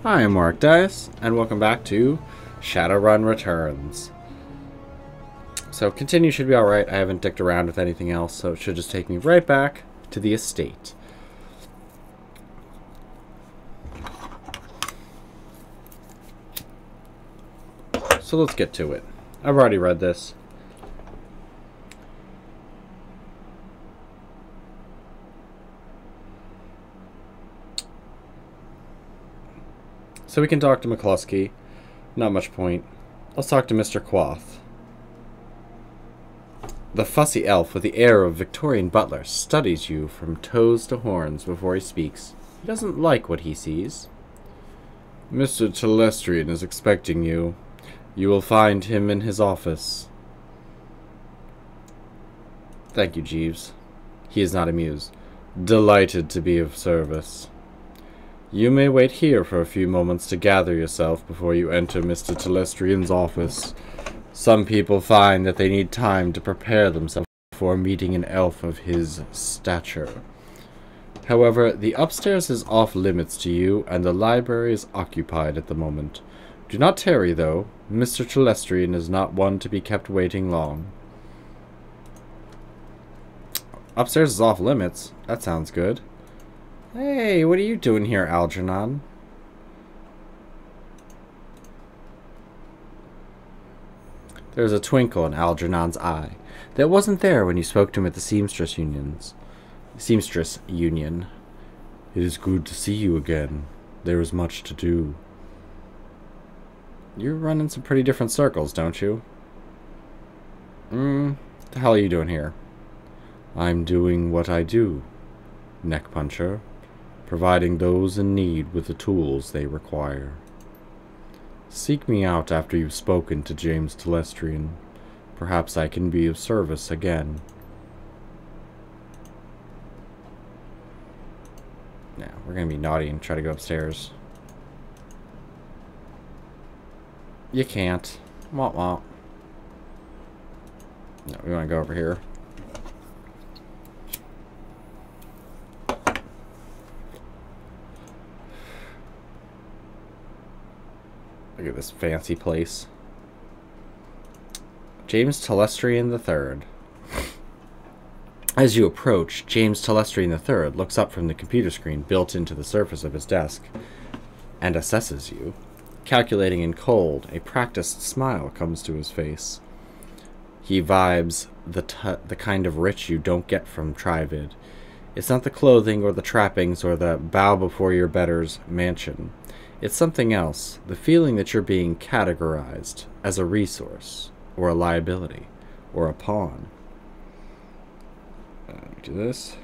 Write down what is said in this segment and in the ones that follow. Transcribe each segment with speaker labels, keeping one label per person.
Speaker 1: Hi, I'm Mark Dice, and welcome back to Shadowrun Returns. So, continue should be alright. I haven't dicked around with anything else, so it should just take me right back to the estate. So let's get to it. I've already read this. So we can talk to McCluskey. Not much point. Let's talk to Mr. Quoth. The fussy elf with the air of Victorian butler studies you from toes to horns before he speaks. He doesn't like what he sees. Mr. Telestrian is expecting you. You will find him in his office. Thank you, Jeeves. He is not amused. Delighted to be of service. You may wait here for a few moments to gather yourself before you enter Mr. Telestrian's office. Some people find that they need time to prepare themselves before meeting an elf of his stature. However, the upstairs is off limits to you, and the library is occupied at the moment. Do not tarry, though. Mr. Telestrian is not one to be kept waiting long. Upstairs is off limits? That sounds good. Hey, what are you doing here, Algernon? There was a twinkle in Algernon's eye that wasn't there when you spoke to him at the Seamstress Union. It is good to see you again. There is much to do. You're running some pretty different circles, don't you? What the hell are you doing here? I'm doing what I do, neck puncher, providing those in need with the tools they require. Seek me out after you've spoken to James Telestrian. Perhaps I can be of service again. Now, we're gonna be naughty and try to go upstairs. You can't. Womp womp. No, we want to go over here. Look at this fancy place. James Telestrian III. As you approach, James Telestrian III looks up from the computer screen built into the surface of his desk and assesses you. Calculating in cold, a practiced smile comes to his face. He vibes the kind of rich you don't get from Trivid. It's not the clothing or the trappings or the bow before your betters mansion. It's something else, the feeling that you're being categorized as a resource, or a liability, or a pawn. Do this.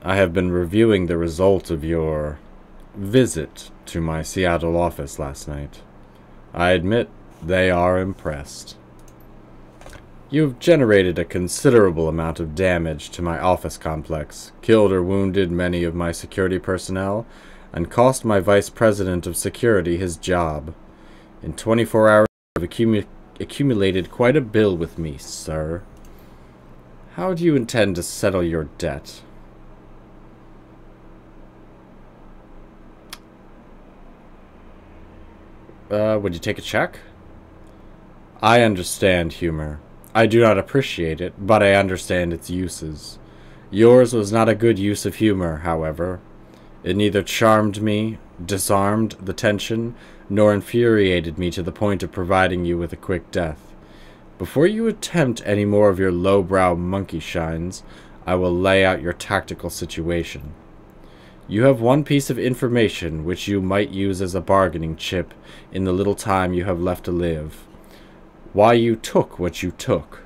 Speaker 1: I have been reviewing the result of your visit to my Seattle office last night. I admit they are impressed. You've generated a considerable amount of damage to my office complex, killed or wounded many of my security personnel, and cost my vice president of security his job. In 24 hours, you've accumulated quite a bill with me, sir. How do you intend to settle your debt? Would you take a check? I understand humor. I do not appreciate it, but I understand its uses. Yours was not a good use of humor, however. It neither charmed me, disarmed the tension, nor infuriated me to the point of providing you with a quick death. Before you attempt any more of your lowbrow monkey shines, I will lay out your tactical situation. You have one piece of information which you might use as a bargaining chip in the little time you have left to live. Why you took what you took.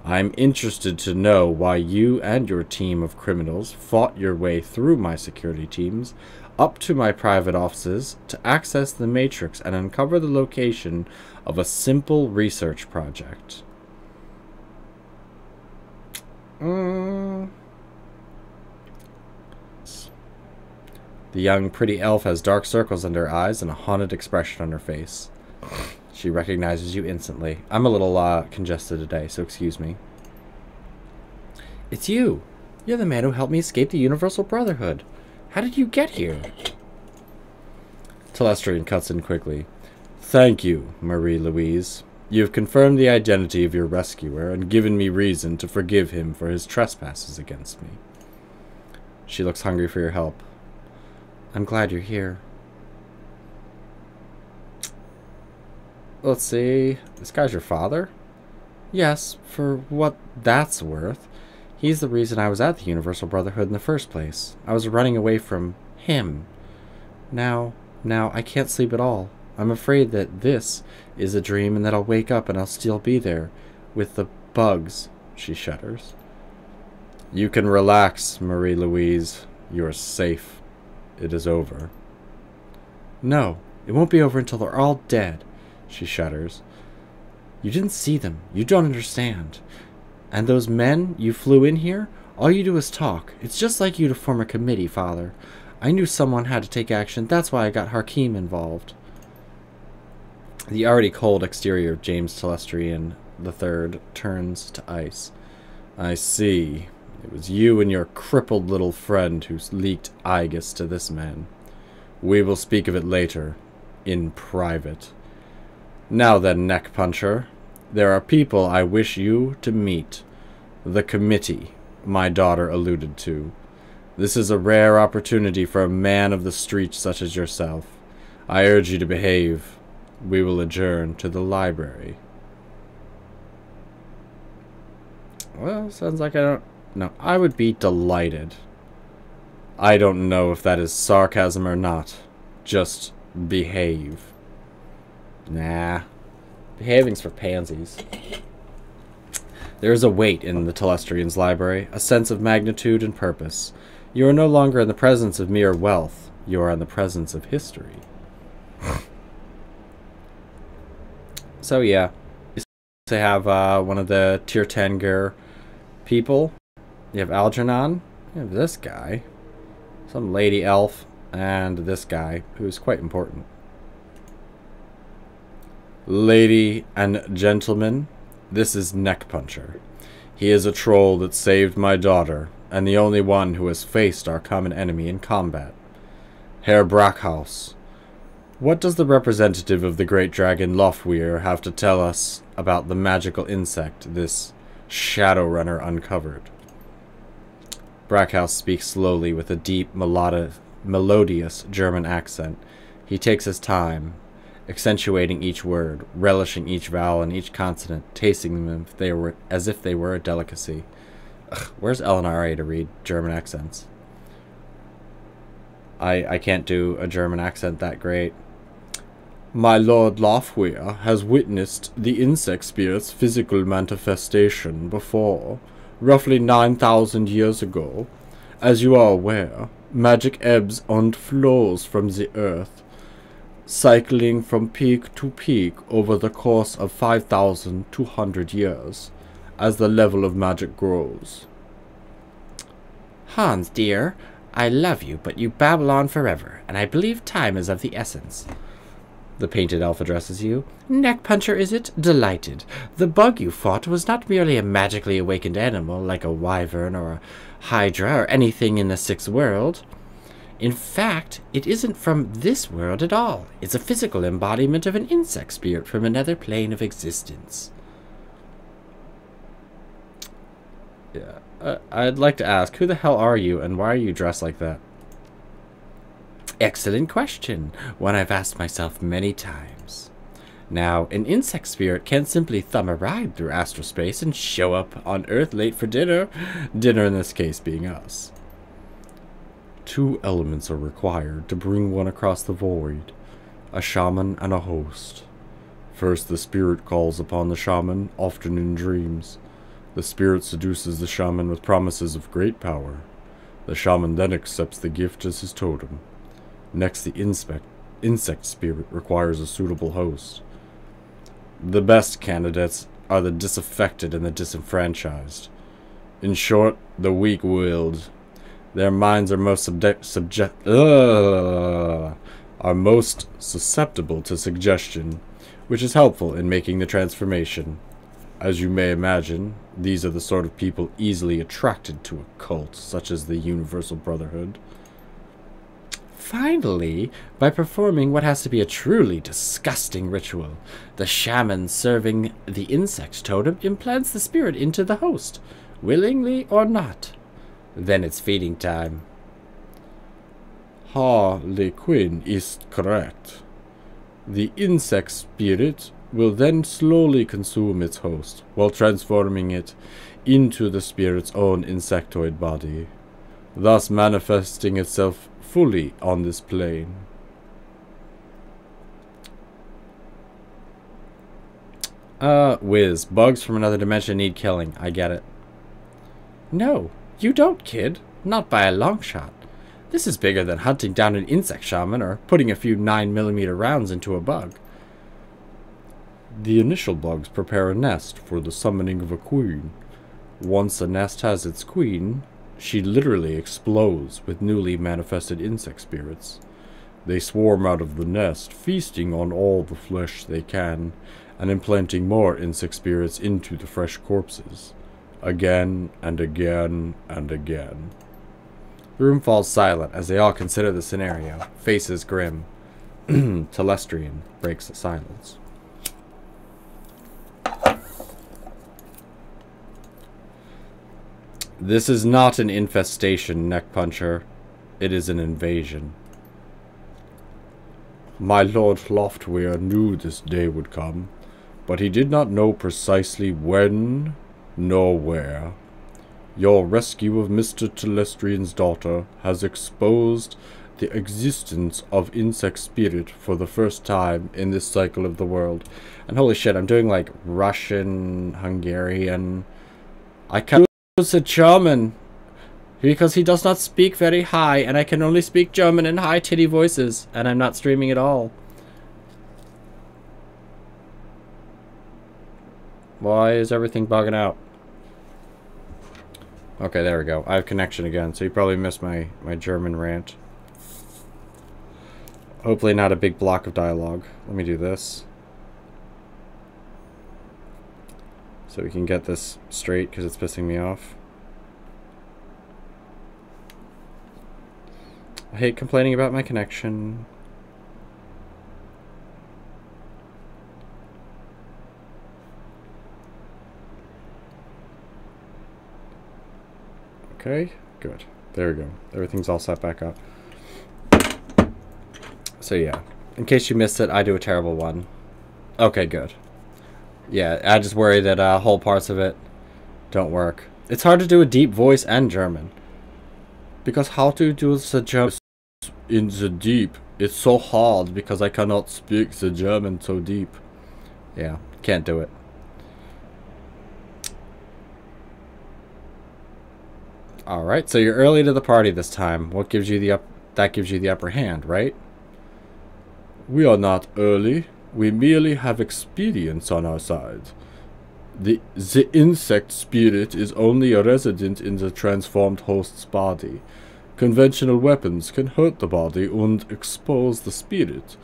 Speaker 1: I'm interested to know why you and your team of criminals fought your way through my security teams, up to my private offices, to access the Matrix and uncover the location of a simple research project. The young, pretty elf has dark circles under her eyes and a haunted expression on her face. She recognizes you instantly. I'm a little congested today, so excuse me. It's you. You're the man who helped me escape the Universal Brotherhood. How did you get here? Telestrian cuts in quickly. Thank you, Marie-Louise. You have confirmed the identity of your rescuer and given me reason to forgive him for his trespasses against me. She looks hungry for your help. I'm glad you're here. Let's see. This guy's your father? Yes, for what that's worth. He's the reason I was at the Universal Brotherhood in the first place. I was running away from him. Now I can't sleep at all. I'm afraid that this is a dream and that I'll wake up and I'll still be there with the bugs. She shudders. You can relax, Marie-Louise. You are safe. It is over. No, it won't be over until they're all dead. She shudders. You didn't see them. You don't understand. And those men you flew in here, all you do is talk. It's just like you to form a committee, Father. I knew someone had to take action. That's why I got Hakim involved. The already cold exterior of James Telestrian III turns to ice. I see. It was you and your crippled little friend who leaked Aegis to this man. We will speak of it later, in private. Now then, neck puncher, there are people I wish you to meet. The committee my daughter alluded to. This is a rare opportunity for a man of the street such as yourself. I urge you to behave. We will adjourn to the library. Well, sounds like I don't know. I would be delighted. I don't know if that is sarcasm or not. Just behave. Nah. Behaving's for pansies. There is a weight in the Telestrian's library, a sense of magnitude and purpose. You are no longer in the presence of mere wealth. You are in the presence of history. So yeah, to have one of the Tier 10 Gur people. You have Algernon. You have this guy. Some lady elf. And this guy, who is quite important. Lady and gentlemen, this is Neck Puncher. He is a troll that saved my daughter, and the only one who has faced our common enemy in combat. Herr Brackhaus, what does the representative of the great dragon Lofweir have to tell us about the magical insect this Shadowrunner uncovered? Brackhaus speaks slowly with a deep, melodious German accent. He takes his time, accentuating each word, relishing each vowel and each consonant, tasting them as if they were a delicacy. Ugh, where's LNRA to read German accents? I can't do a German accent that great. My Lord Lofweir has witnessed the insect spirit's physical manifestation before, roughly 9,000 years ago. As you are aware, magic ebbs and flows from the earth, cycling from peak to peak over the course of 5,200 years, as the level of magic grows. Hans, dear, I love you, but you babble on forever, and I believe time is of the essence. The painted elf addresses you. Neck Puncher, is it? Delighted. The bug you fought was not merely a magically awakened animal, like a wyvern or a hydra or anything in the sixth world. In fact, it isn't from this world at all. It's a physical embodiment of an insect spirit from another plane of existence. Yeah, I'd like to ask, who the hell are you, and why are you dressed like that? Excellent question, one I've asked myself many times. Now, an insect spirit can't simply thumb a ride through astral space and show up on Earth late for dinner. Dinner in this case being us. 2 elements are required to bring one across the void. A shaman and a host. First, the spirit calls upon the shaman, often in dreams. The spirit seduces the shaman with promises of great power. The shaman then accepts the gift as his totem. Next, the insect spirit requires a suitable host. The best candidates are the disaffected and the disenfranchised. In short, the weak-willed. Their minds are most susceptible to suggestion, which is helpful in making the transformation. As you may imagine, these are the sort of people easily attracted to a cult, such as the Universal Brotherhood. Finally, by performing what has to be a truly disgusting ritual, the shaman serving the insect totem implants the spirit into the host, willingly or not. Then it's feeding time. Harley Quinn is correct. The insect spirit will then slowly consume its host, while transforming it into the spirit's own insectoid body, thus manifesting itself fully on this plane. Wiz, bugs from another dimension need killing. I get it. No, you don't, kid. Not by a long shot. This is bigger than hunting down an insect shaman or putting a few 9mm rounds into a bug. The initial bugs prepare a nest for the summoning of a queen. Once a nest has its queen, she literally explodes with newly manifested insect spirits. They swarm out of the nest, feasting on all the flesh they can, and implanting more insect spirits into the fresh corpses. Again and again and again. The room falls silent as they all consider the scenario, faces grim. Telestrian breaks the silence. This is not an infestation, Neckpuncher. It is an invasion. My Lord Loftweir knew this day would come, but he did not know precisely when nor where. Your rescue of Mr. Telestrian's daughter has exposed the existence of insect spirit for the first time in this cycle of the world. And holy shit, I'm doing like Russian, Hungarian. I can't use a German because he does not speak very high, and I can only speak German in high titty voices, and I'm not streaming at all. Why is everything bugging out? Okay, there we go. I have connection again, so you probably missed my German rant. Hopefully not a big block of dialogue. Let me do this, so we can get this straight, because it's pissing me off. I hate complaining about my connection. Okay, good. There we go. Everything's all set back up. So yeah, in case you missed it, I do a terrible one. Okay, good. Yeah, I just worry that whole parts of it don't work. It's hard to do a deep voice and German. Because how to do the German in the deep? It's so hard because I cannot speak the German so deep. Yeah, can't do it. Alright, so you're early to the party this time. What gives you the that gives you the upper hand, right? We are not early. We merely have experience on our side. The insect spirit is only a resident in the transformed host's body. Conventional weapons can hurt the body and expose the spirit,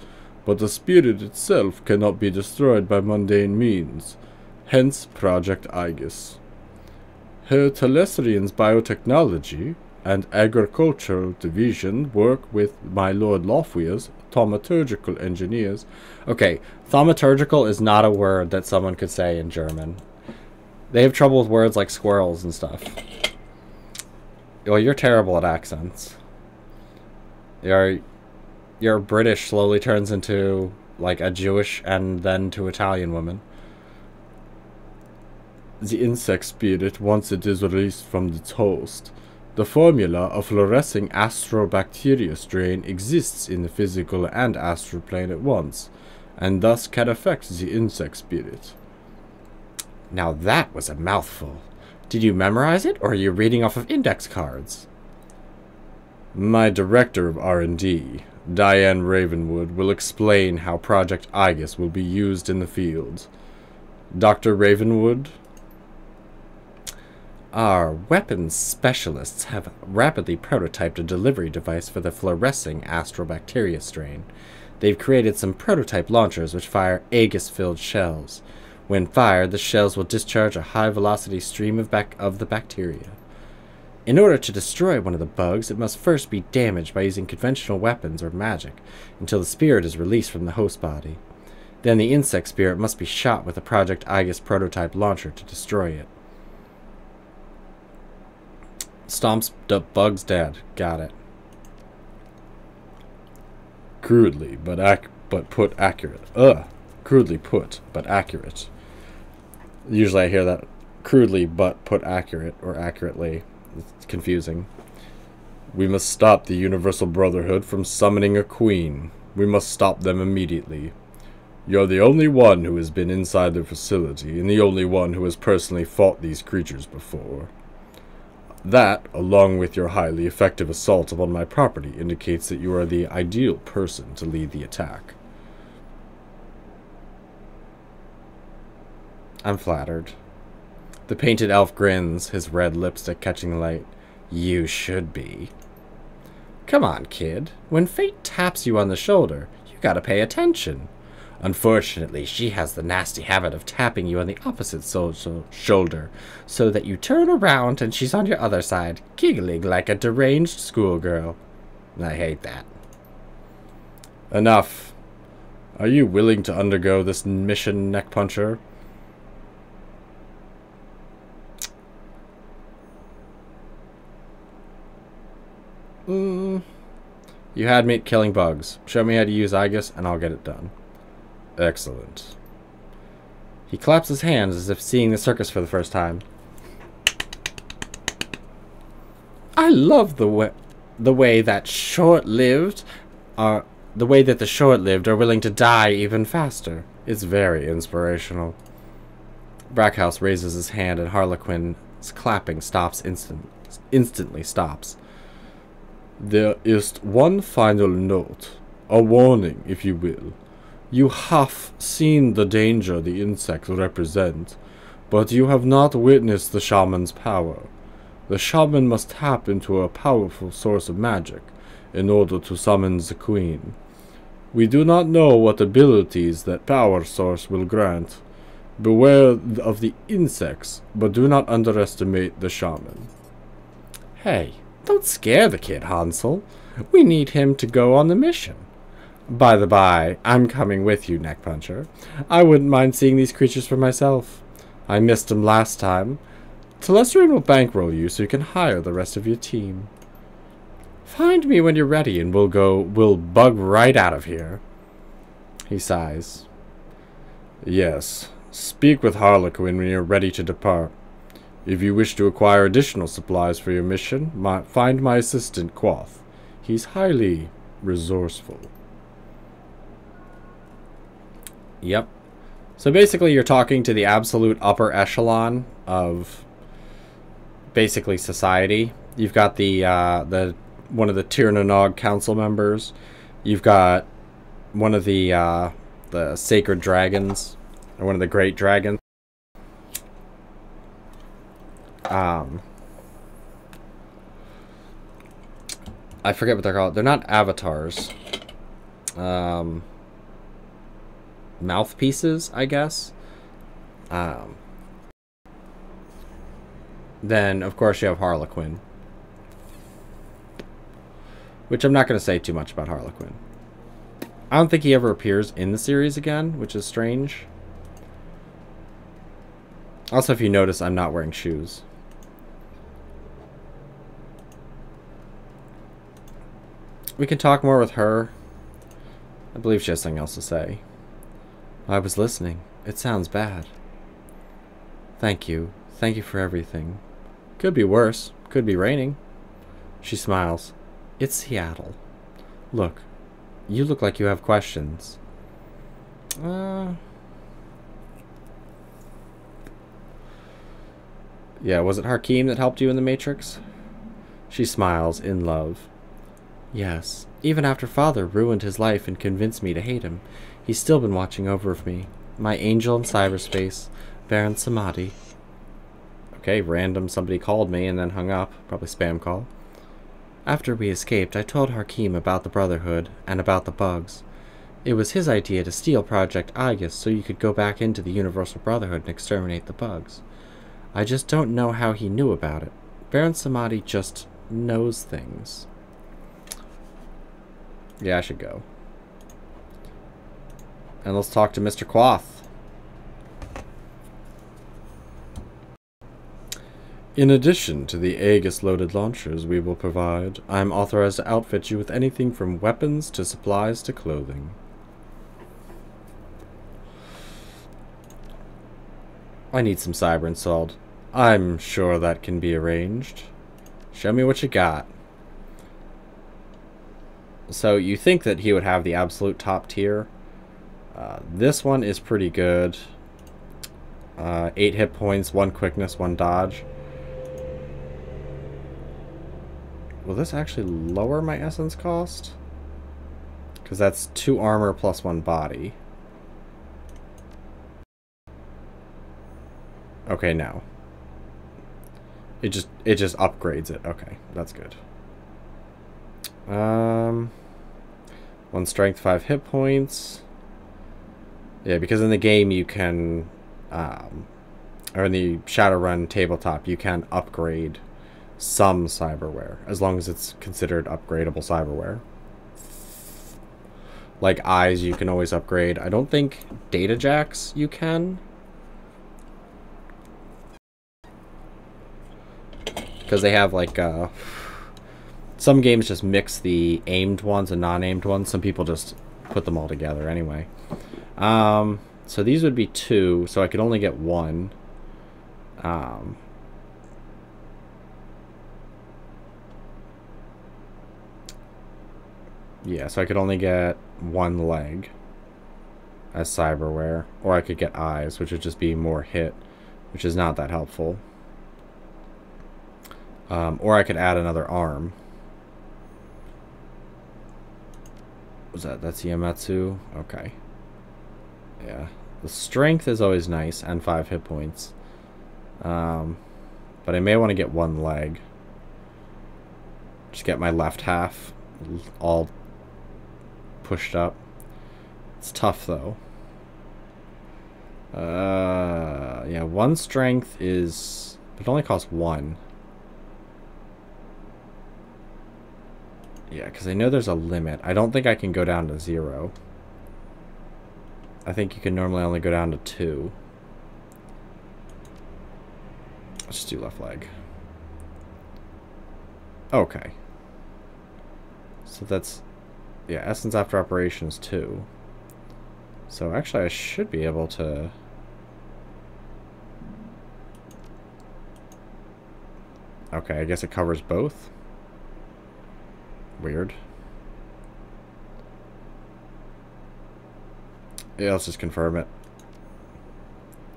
Speaker 1: but the spirit itself cannot be destroyed by mundane means. Hence Project Aegis. Her Telestrian's biotechnology and agricultural division work with my Lord Loftweir's thaumaturgical engineers. Okay, thaumaturgical is not a word that someone could say in German. They have trouble with words like squirrels and stuff. Well, you're terrible at accents. Your British slowly turns into like a Jewish and then to Italian woman. The insect spirit, once it is released from its host, the formula of fluorescing astrobacteria strain exists in the physical and astral plane at once, and thus can affect the insect spirit. Now that was a mouthful. Did you memorize it, or are you reading off of index cards? My director of R&D, Diane Ravenwood, will explain how Project Aegis will be used in the field. Dr. Ravenwood? Our weapons specialists have rapidly prototyped a delivery device for the fluorescing astrobacteria strain. They've created some prototype launchers which fire Aegis-filled shells. When fired, the shells will discharge a high-velocity stream of the bacteria. In order to destroy one of the bugs, it must first be damaged by using conventional weapons or magic until the spirit is released from the host body. Then the insect spirit must be shot with a Project Aegis prototype launcher to destroy it. Stomps the bugs dead. Got it. Crudely, but put accurate. Crudely put, but accurate. Usually I hear that crudely, but put accurate, or accurately. It's confusing. We must stop the Universal Brotherhood from summoning a queen. We must stop them immediately. You're the only one who has been inside the facility, and the only one who has personally fought these creatures before. That, along with your highly effective assault upon my property, indicates that you are the ideal person to lead the attack. I'm flattered. The painted elf grins, his red lipstick catching the light. You should be. Come on, kid. When fate taps you on the shoulder, you gotta pay attention. Unfortunately, she has the nasty habit of tapping you on the opposite shoulder, so that you turn around and she's on your other side, giggling like a deranged schoolgirl. I hate that. Enough. Are you willing to undergo this mission, Neckpuncher? You had me at killing bugs. Show me how to use Aegis, and I'll get it done. Excellent. He claps his hands as if seeing the circus for the first time. I love the way that the short-lived are willing to die even faster. It's very inspirational. Brackhouse raises his hand, and Harlequin's clapping instantly stops. There is one final note, a warning, if you will. You have seen the danger the insects represent, but you have not witnessed the shaman's power. The shaman must tap into a powerful source of magic in order to summon the queen. We do not know what abilities that power source will grant. Beware of the insects, but do not underestimate the shaman. Hey, don't scare the kid, Hansel. We need him to go on the mission. By the by, I'm coming with you, Neckpuncher. I wouldn't mind seeing these creatures for myself. I missed them last time. Telestrin will bankroll you so you can hire the rest of your team. Find me when you're ready and we'll bug right out of here. He sighs. Yes, speak with Harlequin when you're ready to depart. If you wish to acquire additional supplies for your mission, find my assistant, Quoth. He's highly resourceful. Yep. So basically you're talking to the absolute upper echelon of basically society. You've got the one of the Tirnanog council members. You've got one of the sacred dragons, or one of the great dragons. I forget what they're called. They're not avatars. Mouthpieces, I guess. Then, of course, you have Harlequin. Which I'm not going to say too much about Harlequin. I don't think he ever appears in the series again, which is strange. Also, if you notice, I'm not wearing shoes. We can talk more with her. I believe she has something else to say. I was listening. It sounds bad. Thank you. Thank you for everything. Could be worse. Could be raining. She smiles. It's Seattle. Look. You look like you have questions. Yeah, was it Hakeem that helped you in the Matrix? She smiles, in love. Yes, even after Father ruined his life and convinced me to hate him, he's still been watching over me. My angel in cyberspace, Baron Samadhi. Okay, random somebody called me and then hung up. Probably spam call. After we escaped, I told Hakeem about the Brotherhood and about the bugs. It was his idea to steal Project Aegis so you could go back into the Universal Brotherhood and exterminate the bugs. I just don't know how he knew about it. Baron Samadi just knows things. Yeah, I should go. And let's talk to Mr. Quoth. In addition to the Aegis-loaded launchers we will provide, I am authorized to outfit you with anything from weapons to supplies to clothing. I need some cyber installed. I'm sure that can be arranged. Show me what you got. So you think that he would have the absolute top tier. This one is pretty good. 8 hit points, 1 quickness, 1 dodge. Will this actually lower my essence cost? Because that's 2 armor plus 1 body. Okay, no. It just upgrades it. Okay, that's good. 1 strength, 5 hit points. Yeah, because in the game you can, or in the Shadowrun tabletop, you can upgrade some cyberware, as long as it's considered upgradable cyberware. Like eyes, you can always upgrade. I don't think data jacks you can. Because they have like, some games just mix the aimed ones and non-aimed ones. Some people just put them all together anyway. So these would be 2, so I could only get 1. Yeah, so I could only get 1 leg as cyberware, or I could get eyes, which would just be more hit, which is not that helpful. Or I could add another arm. Was that's Yamatsu? Okay. Yeah. The strength is always nice, and 5 hit points. But I may want to get 1 leg. Just get my left half all pushed up. It's tough, though. Yeah, 1 strength is... It only costs 1. Yeah, because I know there's a limit. I don't think I can go down to 0. I think you can normally only go down to 2. Let's just do left leg. Okay. So that's... Yeah, essence after operations 2. So actually I should be able to... Okay, I guess it covers both. Weird. Yeah, let's just confirm it.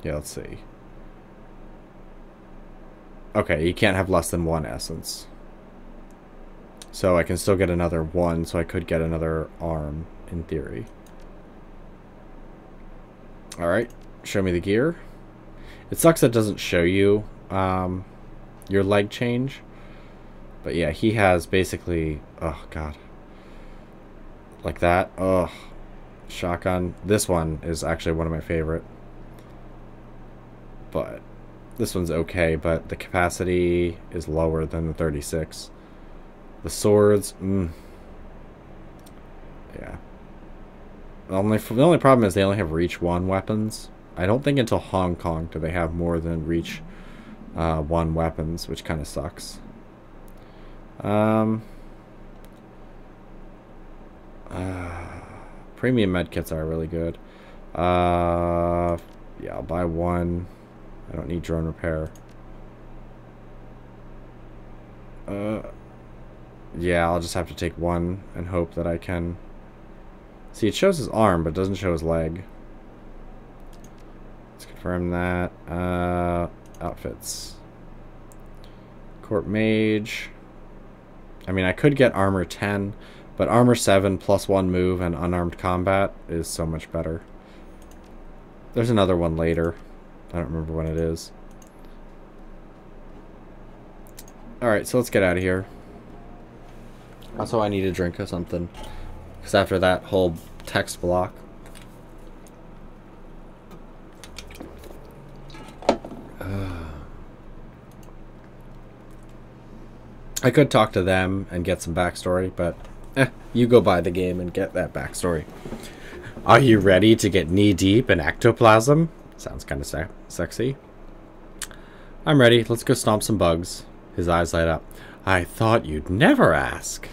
Speaker 1: Yeah, let's see. Okay, you can't have less than 1 essence. So I can still get another 1, so I could get another arm, in theory. Alright, show me the gear. It sucks that it doesn't show you your leg change. But yeah, he has basically... Oh, God. Like that. Oh. Shotgun. This one is actually one of my favorite. But this one's okay, but the capacity is lower than the 36. The swords... Yeah. The only problem is they only have Reach 1 weapons. I don't think until Hong Kong do they have more than Reach 1 weapons, which kind of sucks. Premium medkits are really good. Yeah, I'll buy 1. I don't need drone repair. Yeah, I'll just have to take 1 and hope that I can... See, it shows his arm, but it doesn't show his leg. Let's confirm that. Outfits. Court Mage. I mean, I could get armor 10, but armor 7 plus 1 move and unarmed combat is so much better. There's another one later. I don't remember when it is. Alright, so let's get out of here. Also, I need a drink or something. Because after that whole text block. I could talk to them and get some backstory, but you go buy the game and get that backstory. Are you ready to get knee-deep in ectoplasm? Sounds kind of sexy. I'm ready. Let's go stomp some bugs. His eyes light up. I thought you'd never ask.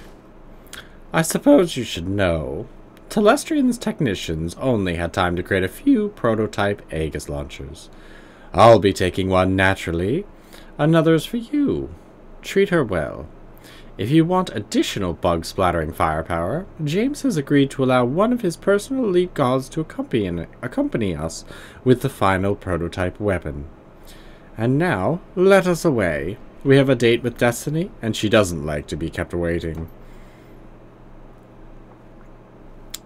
Speaker 1: I suppose you should know. Telestrian's technicians only had time to create a few prototype Aegis launchers. I'll be taking one naturally. Another's for you. Treat her well. If you want additional bug-splattering firepower, James has agreed to allow one of his personal elite guards to accompany us with the final prototype weapon. And now, let us away. We have a date with Destiny, and she doesn't like to be kept waiting.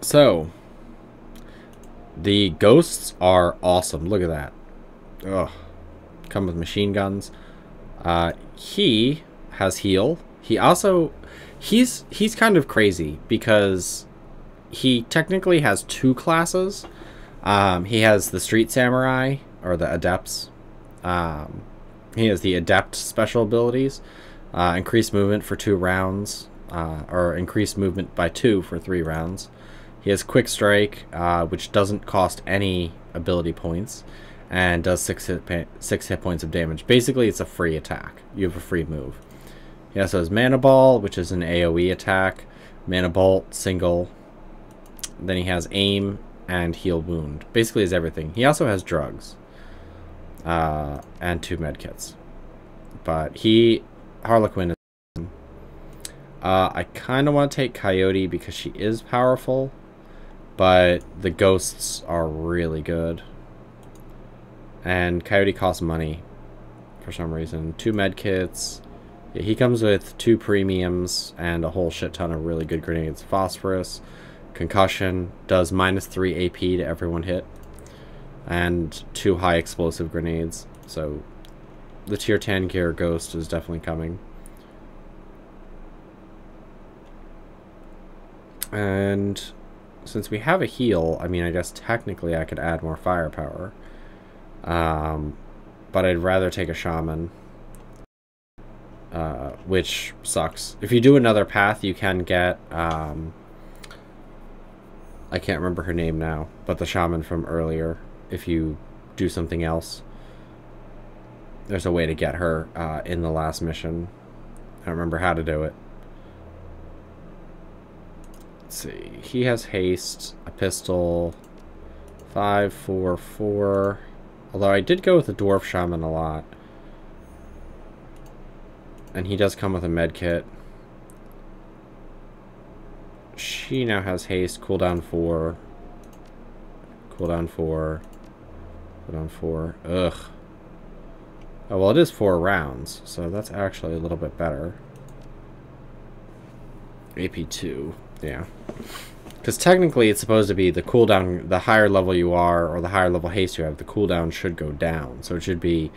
Speaker 1: So, the ghosts are awesome. Look at that. Ugh. Come with machine guns. He has heal. He also, he's kind of crazy because he technically has two classes. He has the Street Samurai, or the Adepts. He has the Adept special abilities. Increased movement for 2 rounds, or increased movement by 2 for 3 rounds. He has Quick Strike, which doesn't cost any ability points, and does 6 hit points of damage. Basically, it's a free attack. You have a free move. He also has Mana Ball, which is an AoE attack. Mana Bolt, single. Then he has Aim and Heal Wound. Basically, is everything. He also has Drugs. And 2 medkits. But Harlequin is... I kind of want to take Coyote because she is powerful. But the ghosts are really good. And Coyote costs money for some reason. 2 medkits. Yeah, he comes with 2 premiums and a whole shit ton of really good grenades. Phosphorus, Concussion, does -3 AP to everyone hit. And 2 high explosive grenades. So the tier 10 gear ghost is definitely coming. And since we have a heal, I mean, I guess technically I could add more firepower. But I'd rather take a shaman. Which sucks. If you do another path, you can get, I can't remember her name now, but the shaman from earlier, if you do something else. There's a way to get her in the last mission. I don't remember how to do it. Let's see. He has haste, a pistol, 5, 4, 4. Although I did go with the dwarf shaman a lot. And he does come with a med kit. She now has haste, cooldown 4. Cooldown 4. Cooldown 4. Ugh. Oh, well, it is 4 rounds, so that's actually a little bit better. AP 2. Yeah. Because technically it's supposed to be the cooldown, the higher level you are, or the higher level haste you have, the cooldown should go down. So it should be,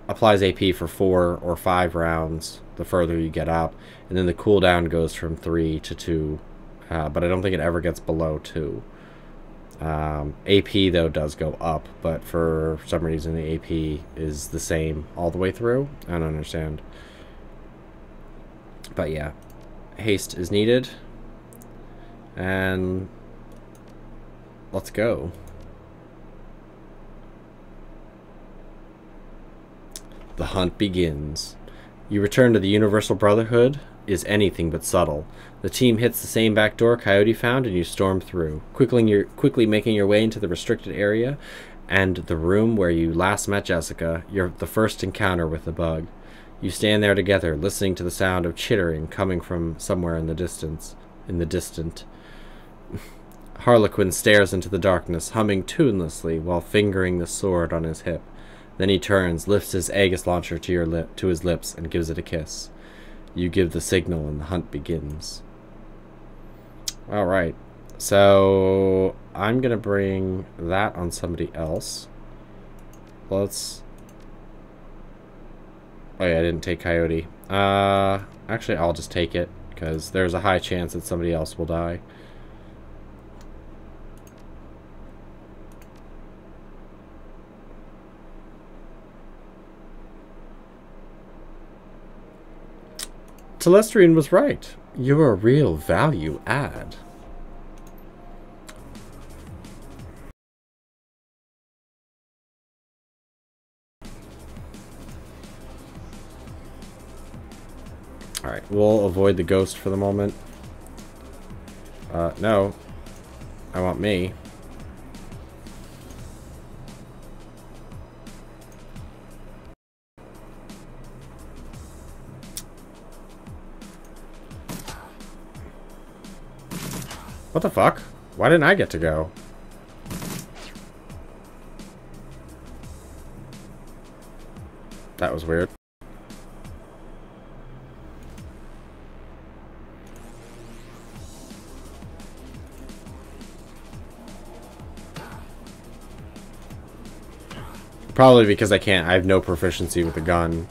Speaker 1: applies AP for 4 or 5 rounds the further you get up, and then the cooldown goes from 3 to 2, but I don't think it ever gets below 2. AP though does go up, but for some reason the AP is the same all the way through. I don't understand. But yeah, haste is needed, and let's go. The hunt begins. You return to the Universal Brotherhood is anything but subtle. The team hits the same back door Coyote found, and you storm through, quickly making your way into the restricted area and the room where you last met Jessica, the first encounter with the bug. You stand there together, listening to the sound of chittering coming from somewhere in the distant. Harlequin stares into the darkness, humming tunelessly while fingering the sword on his hip. Then he turns, lifts his Aegis launcher to his lips, and gives it a kiss. You give the signal, and the hunt begins. Alright, so I'm going to bring that on somebody else. Let's... Oh yeah, I didn't take Coyote. Actually, I'll just take it, because there's a high chance that somebody else will die. Telestrian was right. You're a real value add. Alright, we'll avoid the ghost for the moment. No. I want me. What the fuck? Why didn't I get to go? That was weird. Probably because I have no proficiency with the gun.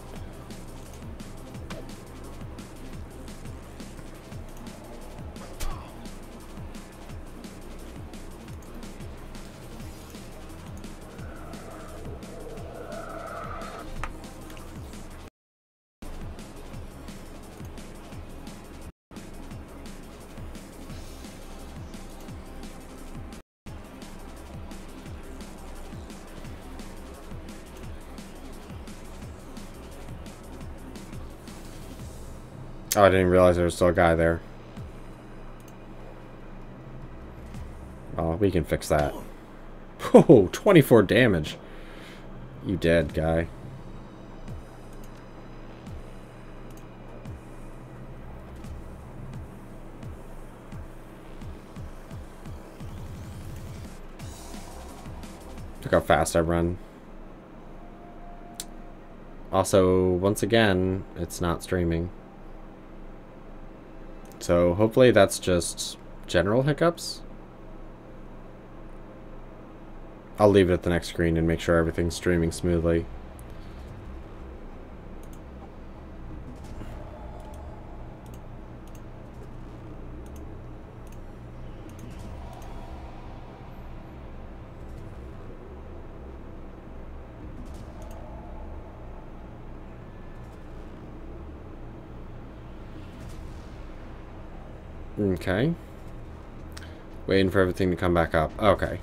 Speaker 1: Oh, I didn't realize there was still a guy there. Oh, we can fix that. Oh, 24 damage. You dead, guy. Look how fast I run. Also, once again, it's not streaming. So hopefully that's just general hiccups. I'll leave it at the next screen and make sure everything's streaming smoothly. Okay. Waiting for everything to come back up. Okay.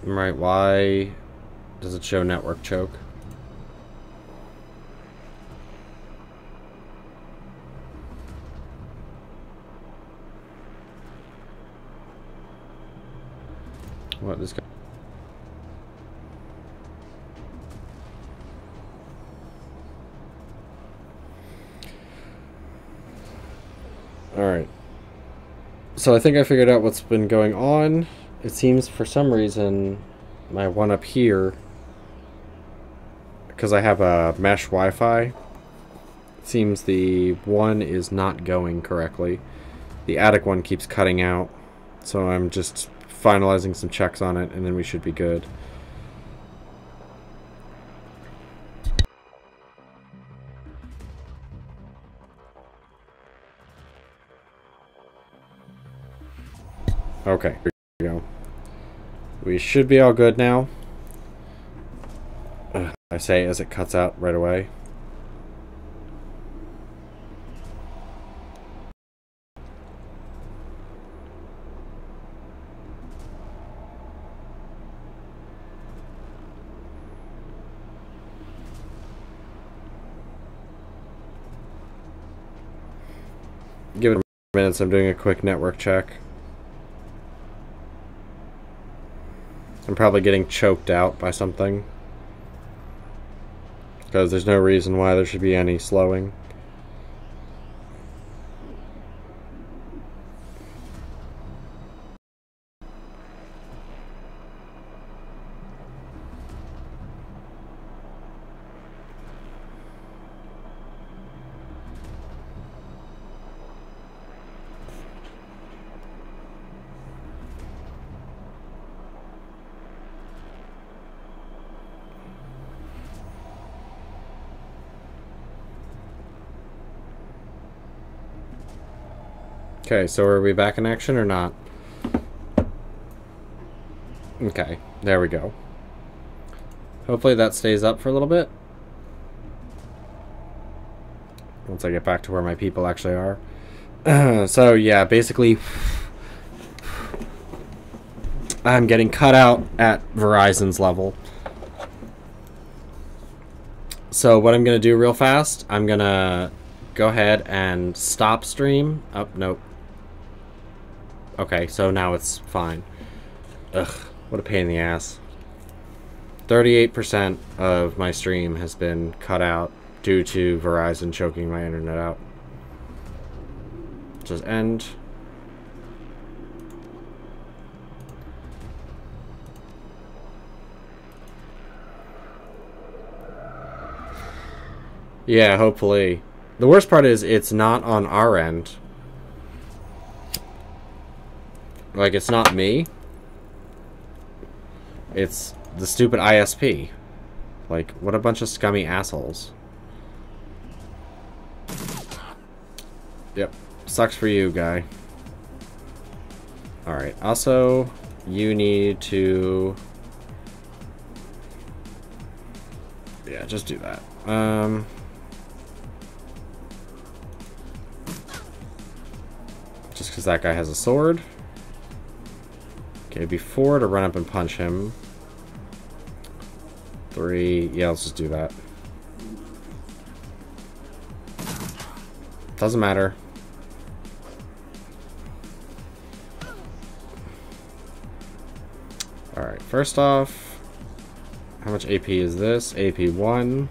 Speaker 1: Right, why does it show network choke? What is going on? Alright. So I think I figured out what's been going on. It seems for some reason my one up here, because I have a mesh Wi-Fi, it seems the one is not going correctly. The attic one keeps cutting out, so I'm just finalizing some checks on it and then we should be good. Okay, here we go. We should be all good now. I say as it cuts out right away. Give it a minute, I'm doing a quick network check. I'm probably getting choked out by something, because there's no reason why there should be any slowing. Okay, so are we back in action or not? Okay, there we go. Hopefully that stays up for a little bit. Once I get back to where my people actually are. So, yeah, basically, I'm getting cut out at Verizon's level. So what I'm going to do real fast, I'm going to go ahead and stop stream. Oh, nope. Okay, so now it's fine. Ugh, what a pain in the ass. 38% of my stream has been cut out due to Verizon choking my internet out. Just end. Yeah, hopefully. The worst part is it's not on our end. Like, it's not me. It's the stupid ISP. Like, what a bunch of scummy assholes. Yep. Sucks for you, guy. Alright, also, you need to... Yeah, just do that. Just because that guy has a sword. Okay, before to run up and punch him. 3, yeah, let's just do that. Doesn't matter. Alright, first off, how much AP is this? AP 1.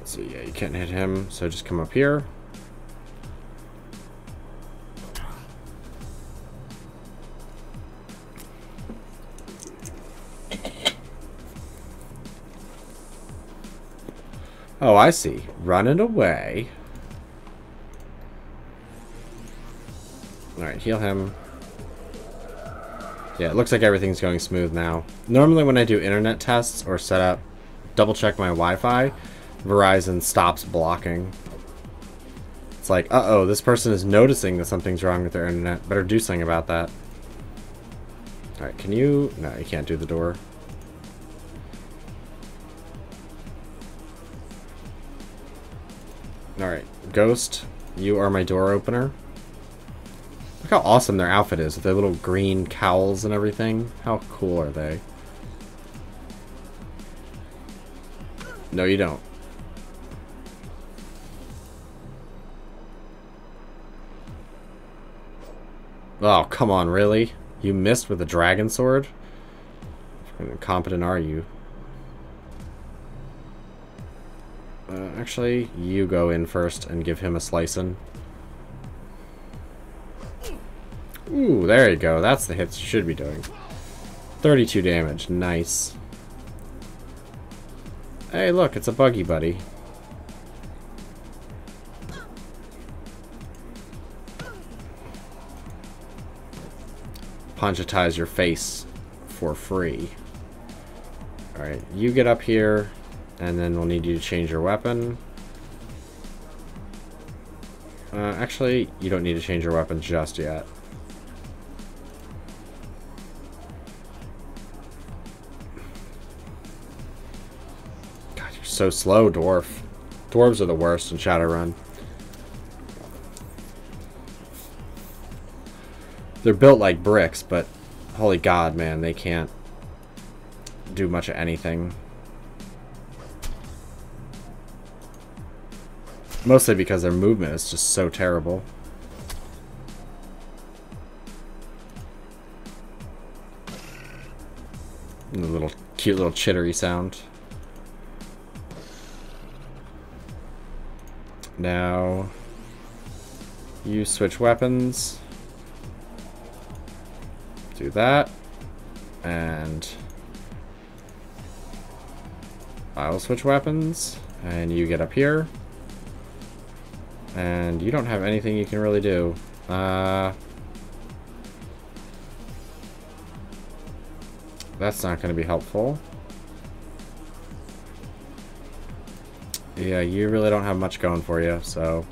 Speaker 1: So yeah, you can't hit him, so just come up here. Oh, I see. Running away. Alright, heal him. Yeah, it looks like everything's going smooth now. Normally when I do internet tests or set up, double check my Wi-Fi, Verizon stops blocking. It's like, uh-oh, this person is noticing that something's wrong with their internet. Better do something about that. Alright, can you... No, you can't do the door. Alright, Ghost, you are my door opener. Look how awesome their outfit is with their little green cowls and everything. How cool are they? No, you don't. Oh, come on, really? You missed with a dragon sword? How incompetent are you? Actually, you go in first and give him a slicing. Ooh, there you go. That's the hits you should be doing. 32 damage. Nice. Hey, look, it's a buggy buddy. Punchitize your face for free. Alright, you get up here, and then we'll need you to change your weapon. Actually, you don't need to change your weapon just yet. God, you're so slow, dwarf. Dwarves are the worst in Shadowrun. They're built like bricks, but holy god, man, they can't do much of anything. Mostly because their movement is just so terrible. And the little cute little chittery sound. Now you switch weapons. Do that. And I'll switch weapons. And you get up here. And you don't have anything you can really do. That's not going to be helpful. Yeah, you really don't have much going for you, so...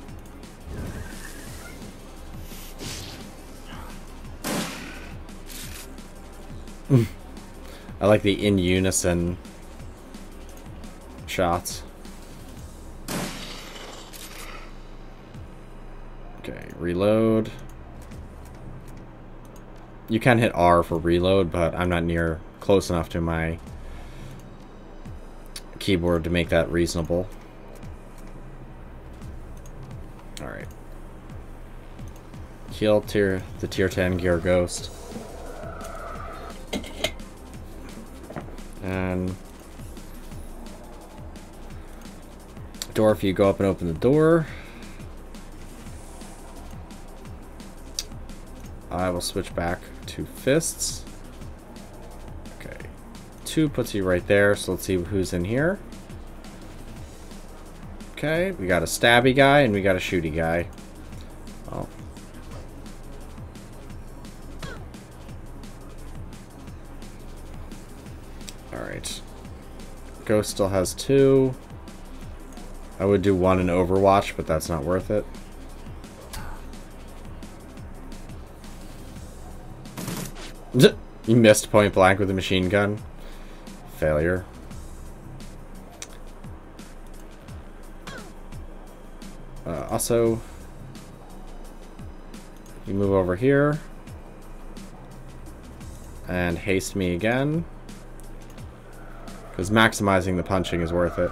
Speaker 1: I like the in unison shots. Okay, reload. You can hit R for reload, but I'm not near close enough to my keyboard to make that reasonable. Alright. Kill the tier 10 gear ghost. And door, if you go up and open the door, I will switch back to fists. Okay. 2 puts you right there, so let's see who's in here. Okay, we got a stabby guy and we got a shooty guy. Oh. Alright. Ghost still has 2. I would do 1 in Overwatch, but that's not worth it. You missed point blank with a machine gun. Failure. Also, you move over here and haste me again, because maximizing the punching is worth it.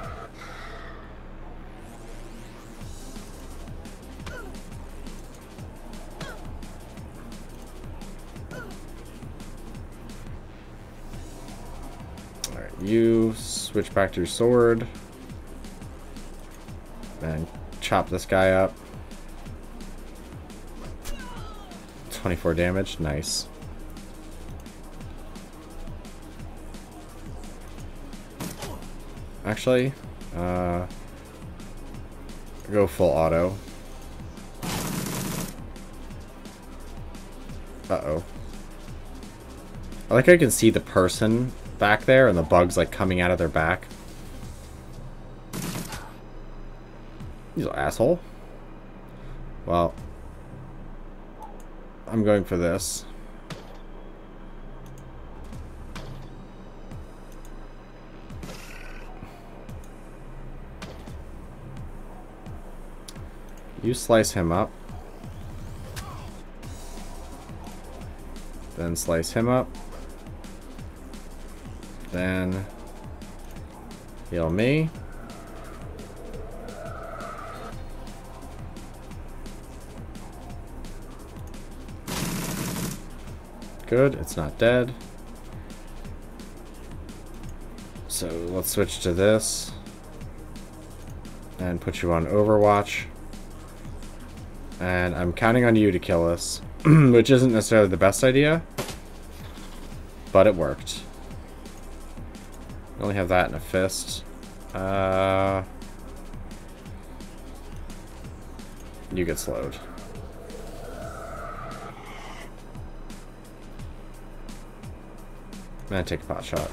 Speaker 1: Alright, you switch back to your sword and chop this guy up. 24 damage, nice. Actually, go full auto. Uh-oh. I like how I can see the person back there and the bugs like coming out of their back. You little asshole. Well, I'm going for this. You slice him up. Then slice him up. Then heal me. Good, it's not dead. So let's switch to this and put you on Overwatch. And I'm counting on you to kill us, which isn't necessarily the best idea, but it worked. I only have that in a fist. You get slowed. I'm gonna take a pot shot.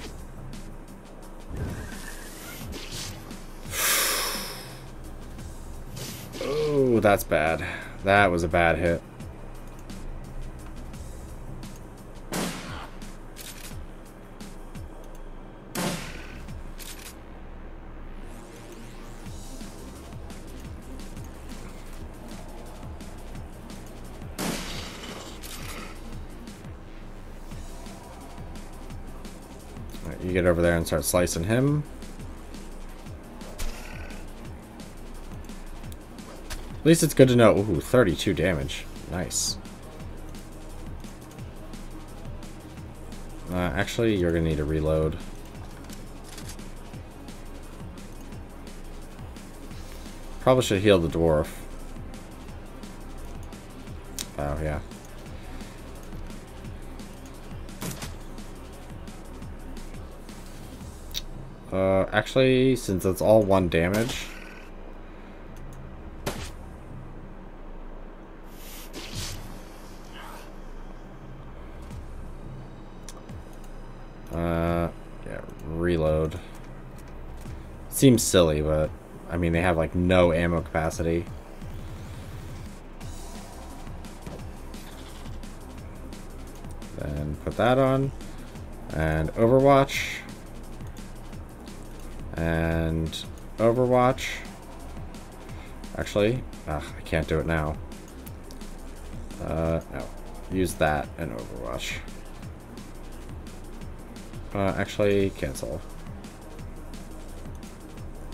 Speaker 1: Oh, that's bad. That was a bad hit. Alright, you get over there and start slicing him. At least it's good to know. Ooh, 32 damage. Nice. Actually, you're gonna need a reload. Probably should heal the dwarf. Oh, yeah. Actually, since it's all 1 damage... yeah, reload. Seems silly, but I mean, they have like no ammo capacity. Then put that on. And Overwatch. And Overwatch. Actually, I can't do it now. No. Use that and Overwatch. Actually, cancel.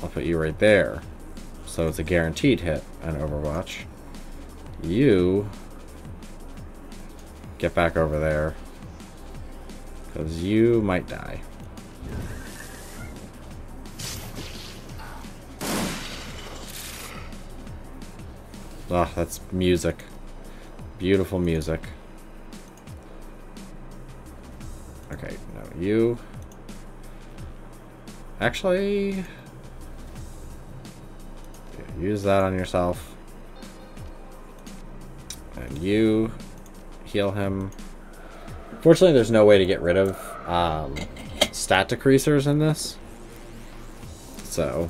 Speaker 1: I'll put you right there. So it's a guaranteed hit on Overwatch. You get back over there. Because you might die. Ah, that's music. Beautiful music. Okay, no, you. Actually, use that on yourself. And you heal him. Fortunately, there's no way to get rid of stat decreasers in this. So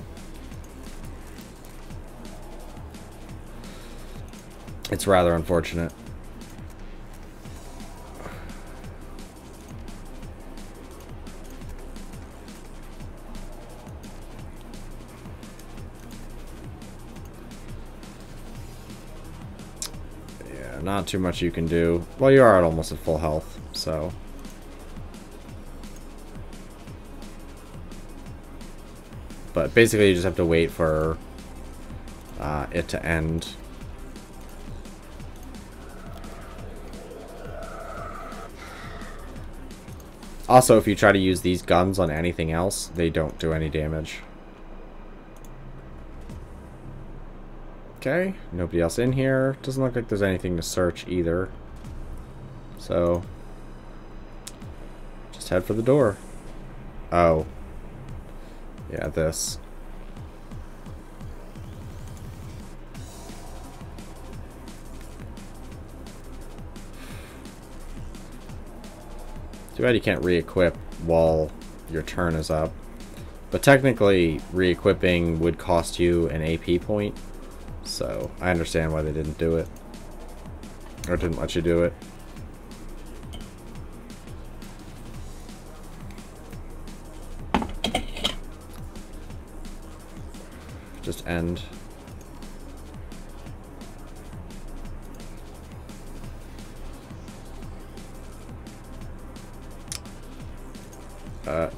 Speaker 1: it's rather unfortunate. Yeah, not too much you can do. Well, you are at almost at full health, so. But basically, you just have to wait for it to end. Also, if you try to use these guns on anything else, they don't do any damage. Okay, nobody else in here. Doesn't look like there's anything to search either. So, just head for the door. Oh. Yeah, this. Too bad you can't re-equip while your turn is up. But technically, re-equipping would cost you an AP point. So, I understand why they didn't do it. Or didn't let you do it. Just end.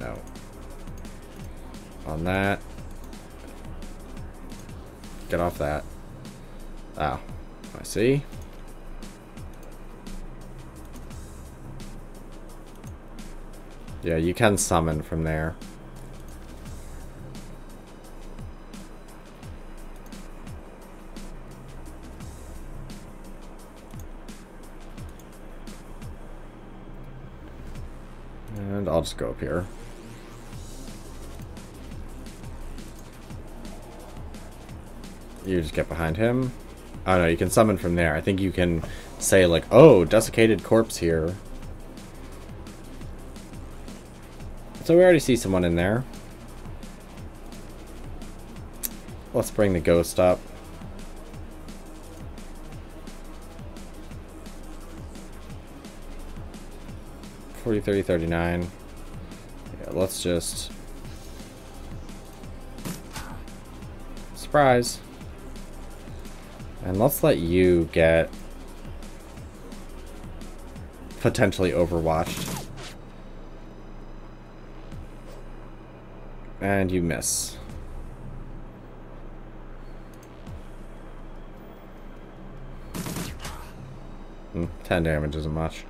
Speaker 1: No. On that. Get off that. Ah, I see. Yeah, you can summon from there. And I'll just go up here. You just get behind him. Oh no, you can summon from there. I think you can say like, oh, desiccated corpse here. So we already see someone in there. Let's bring the ghost up. $40, $30, $39. Yeah, let's just surprise. And let's let you get potentially overwatched. And you miss. 10 damage isn't much.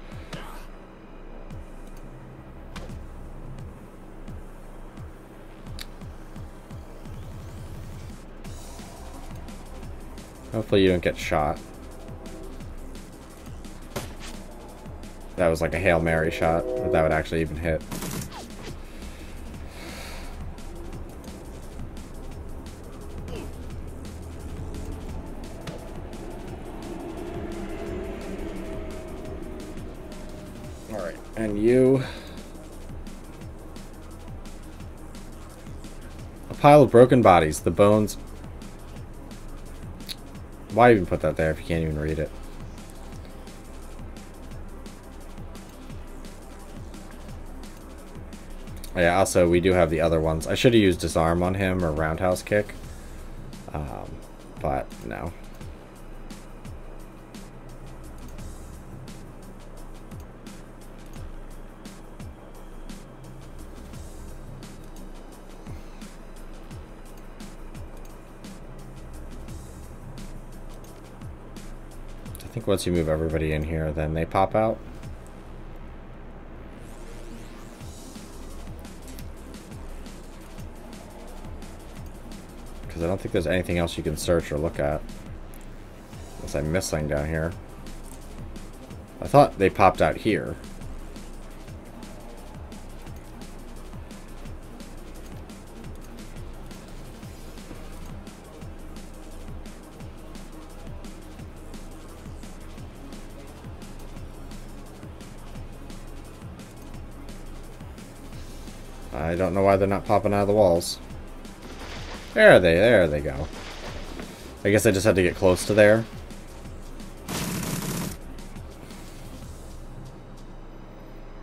Speaker 1: Hopefully you don't get shot. That was like a Hail Mary shot, but that would actually even hit. Alright, and you... A pile of broken bodies. The bones Why even put that there if you can't even read it? Yeah, also, we do have the other ones. I should have used disarm on him or roundhouse kick. But no. I think once you move everybody in here, then they pop out. Because I don't think there's anything else you can search or look at. Unless I'm missing down here. I thought they popped out here. I don't know why they're not popping out of the walls. There they go. I guess I just had to get close to there.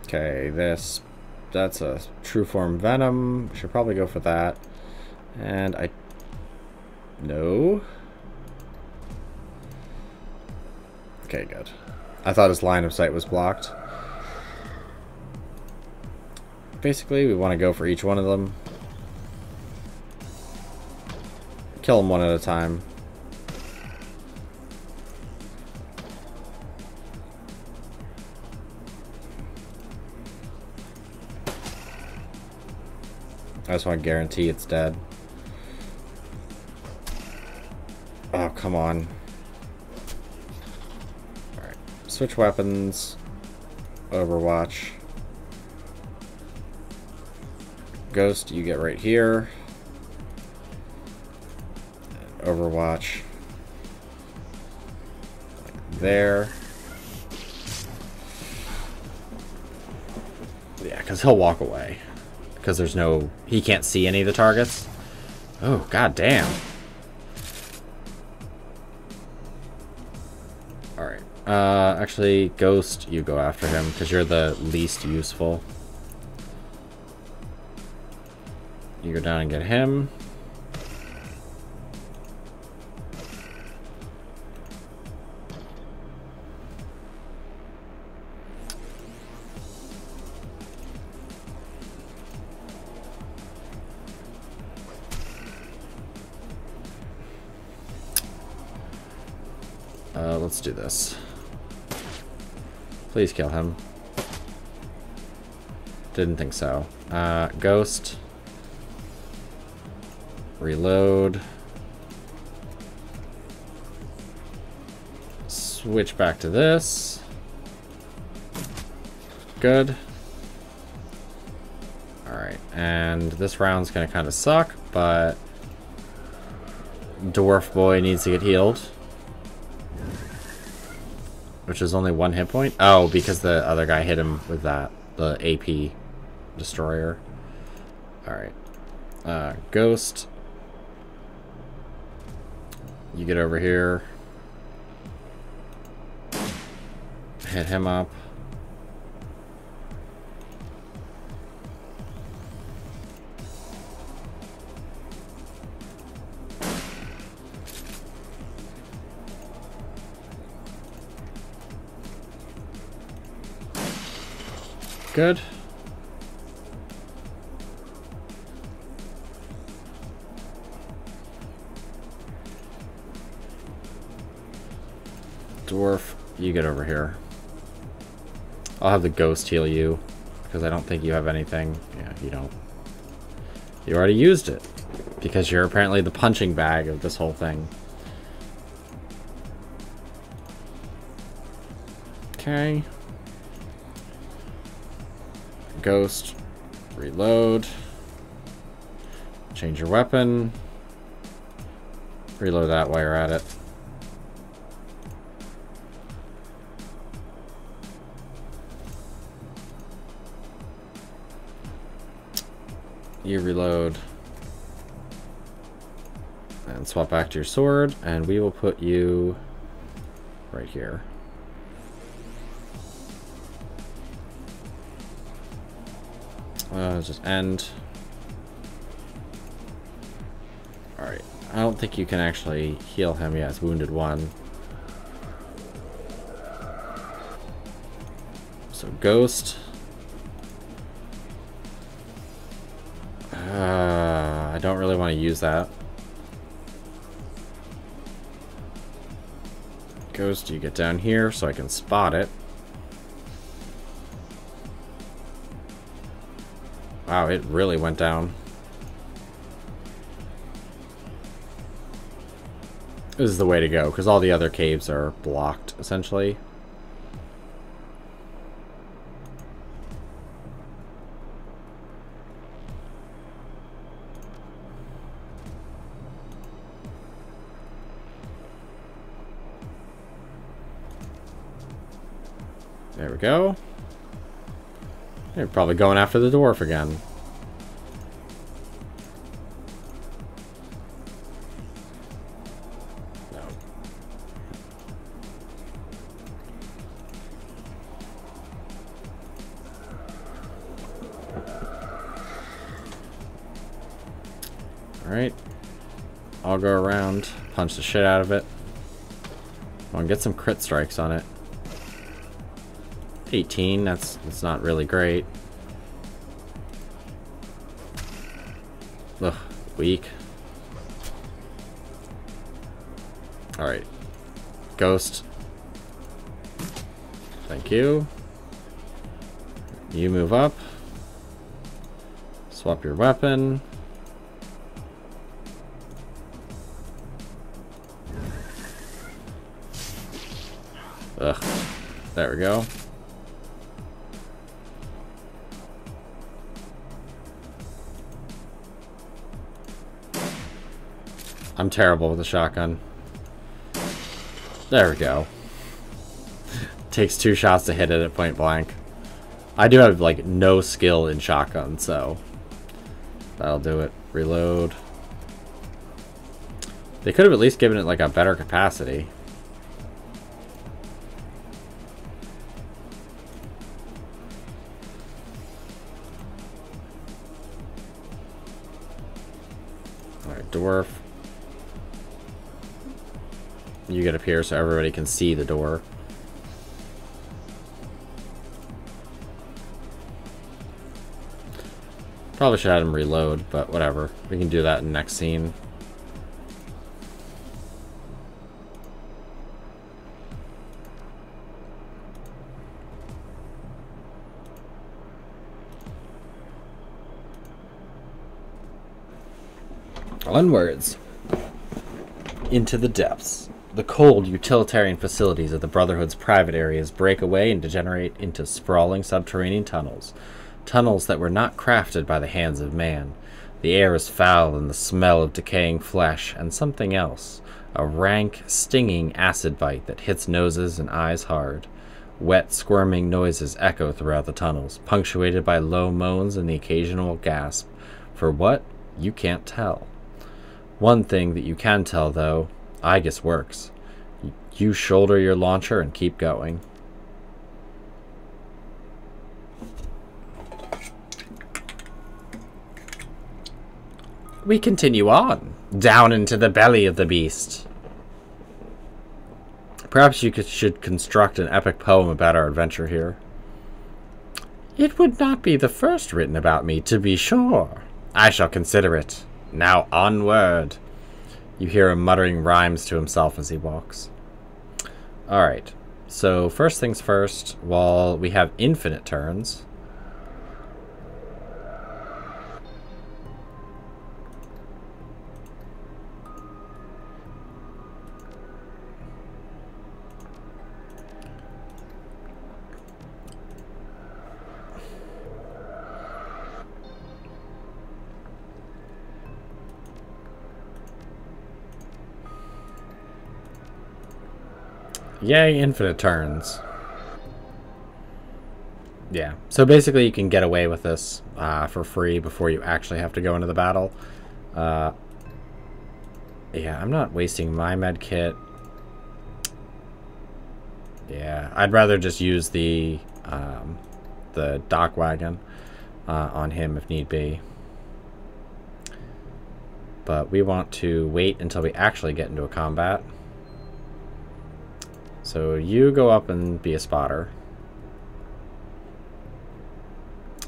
Speaker 1: Okay, that's a true form venom. Should probably go for that. And no. Okay, good. I thought his line of sight was blocked. Basically, we want to go for each one of them. Kill them one at a time. I just want to guarantee it's dead. Oh, come on. Alright. Switch weapons. Overwatch. Ghost, you get right here. Overwatch. Like there. Yeah, because he'll walk away. Because there's no... He can't see any of the targets. Oh, god damn. Alright. Actually, Ghost, you go after him. Because you're the least useful. You go down and get him. Let's do this. Please kill him. Didn't think so. Ghost. Reload. Switch back to this. Good. Alright, and this round's gonna kind of suck, but Dwarf Boy needs to get healed. Which is only 1 hit point? Oh, because the other guy hit him with that. The AP destroyer. Alright. Ghost. You get over here. Hit him up. Good. Dwarf, you get over here. I'll have the ghost heal you, because I don't think you have anything. Yeah, you don't. You already used it, because you're apparently the punching bag of this whole thing. Okay. Ghost, reload, change your weapon, reload that while you're at it. You reload, And swap back to your sword, and we will put you right here. Just end. Alright. I don't think you can actually heal him. Yeah, it's wounded 1. So, Ghost. I don't really want to use that. Ghost, you get down here so I can spot it. Wow, it really went down. This is the way to go, because all the other caves are blocked, essentially. There we go. They're probably going after the dwarf again. No. Alright. I'll go around, punch the shit out of it. I want to get some crit strikes on it. 18, that's not really great. Ugh, weak. Alright. Ghost. Thank you. You move up. Swap your weapon. Ugh. There we go. I'm terrible with a shotgun. There we go. Takes 2 shots to hit it at point blank. I do have, like, no skill in shotgun, so that'll do it. Reload. They could have at least given it, like, a better capacity. Alright, dwarf. You get up here so everybody can see the door. Probably should have him reload, but whatever. We can do that in the next scene. Onwards. Into the depths. The cold, utilitarian facilities of the Brotherhood's private areas break away and degenerate into sprawling subterranean tunnels. Tunnels that were not crafted by the hands of man. The air is foul and the smell of decaying flesh and something else. A rank, stinging acid bite that hits noses and eyes hard. Wet, squirming noises echo throughout the tunnels, punctuated by low moans and the occasional gasp. For what? You can't tell. One thing that you can tell, though, Aegis works. You shoulder your launcher and keep going. We continue on, down into the belly of the beast. Perhaps you should construct an epic poem about our adventure here. It would not be the first written about me, to be sure. I shall consider it. Now onward. You hear him muttering rhymes to himself as he walks. Alright, so first things first, while we have infinite turns, yay, infinite turns. Yeah, so basically you can get away with this for free before you actually have to go into the battle. Yeah, I'm not wasting my med kit. Yeah, I'd rather just use the dock wagon on him if need be. But we want to wait until we actually get into a combat. So you go up and be a spotter.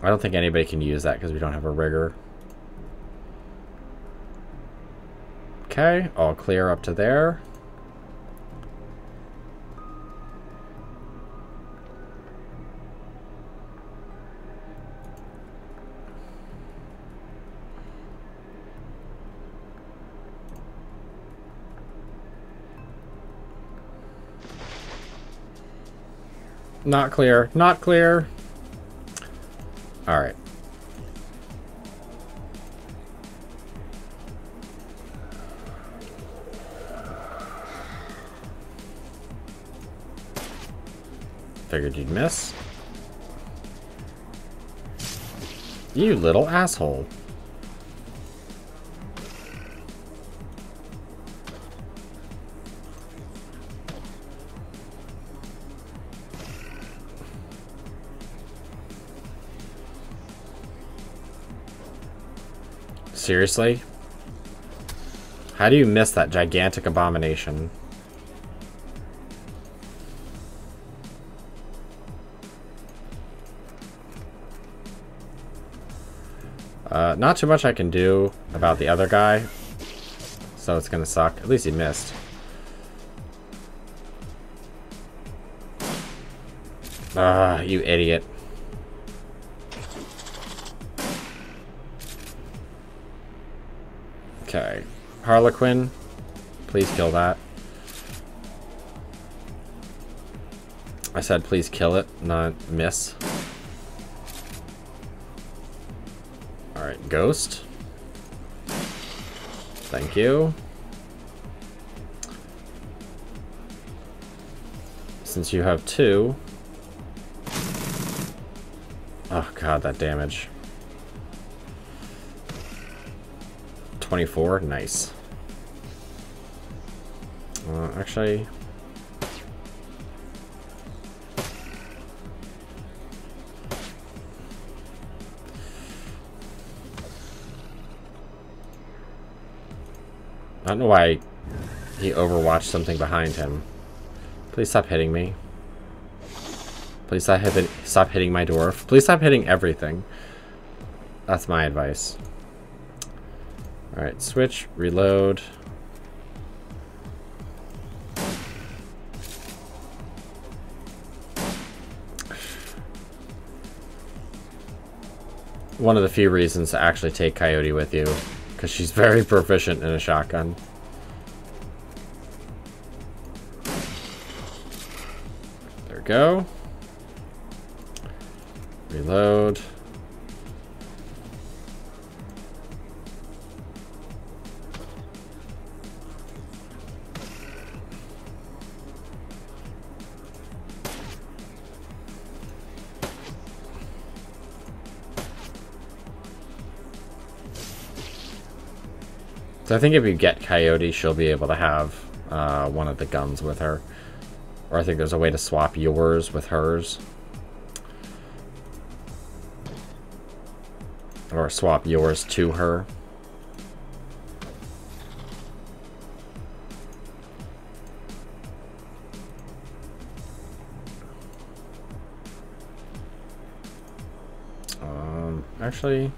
Speaker 1: I don't think anybody can use that because we don't have a rigger. Okay, all clear up to there. Not clear. Not clear. All right. Figured you'd miss. You little asshole. Seriously? How do you miss that gigantic abomination? Not too much I can do about the other guy, so it's gonna suck. At least he missed. Ah, you idiot. Okay. Harlequin, please kill that. I said please kill it, not miss. Alright, Ghost. Thank you. Since you have two... Oh god, that damage. 24, nice. Actually... I don't know why he overwatched something behind him. Please stop hitting me. Please stop hitting my dwarf. Please stop hitting everything. That's my advice. Alright, switch, reload. One of the few reasons to actually take Coyote with you. Because she's very proficient in a shotgun. There we go. Reload. So I think if you get Coyote, she'll be able to have one of the guns with her. Or I think there's a way to swap yours with hers. Or swap yours to her. Actually...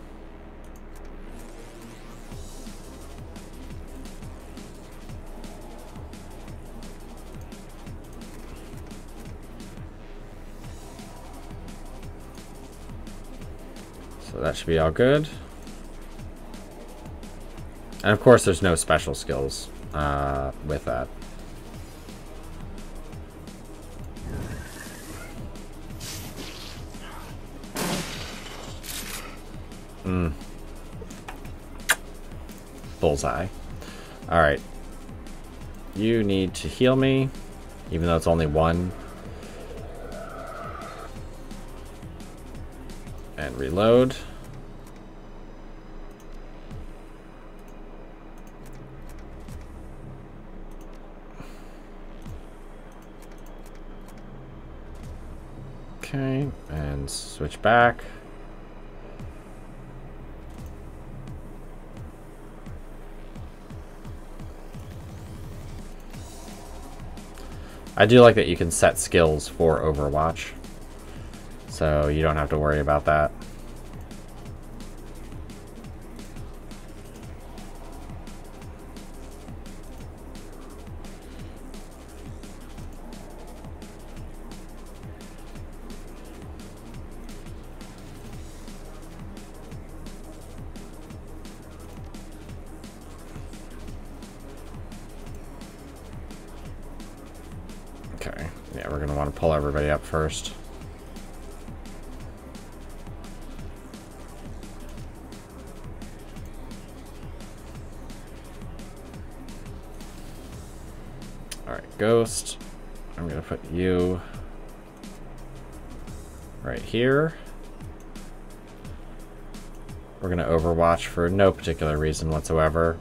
Speaker 1: So that should be all good. And of course there's no special skills with that. Bullseye. Alright. You need to heal me, even though it's only one. And reload. And switch back. I do like that you can set skills for Overwatch, so you don't have to worry about that. Okay, yeah, we're going to want to pull everybody up first. Alright, Ghost. I'm going to put you right here. We're going to Overwatch for no particular reason whatsoever.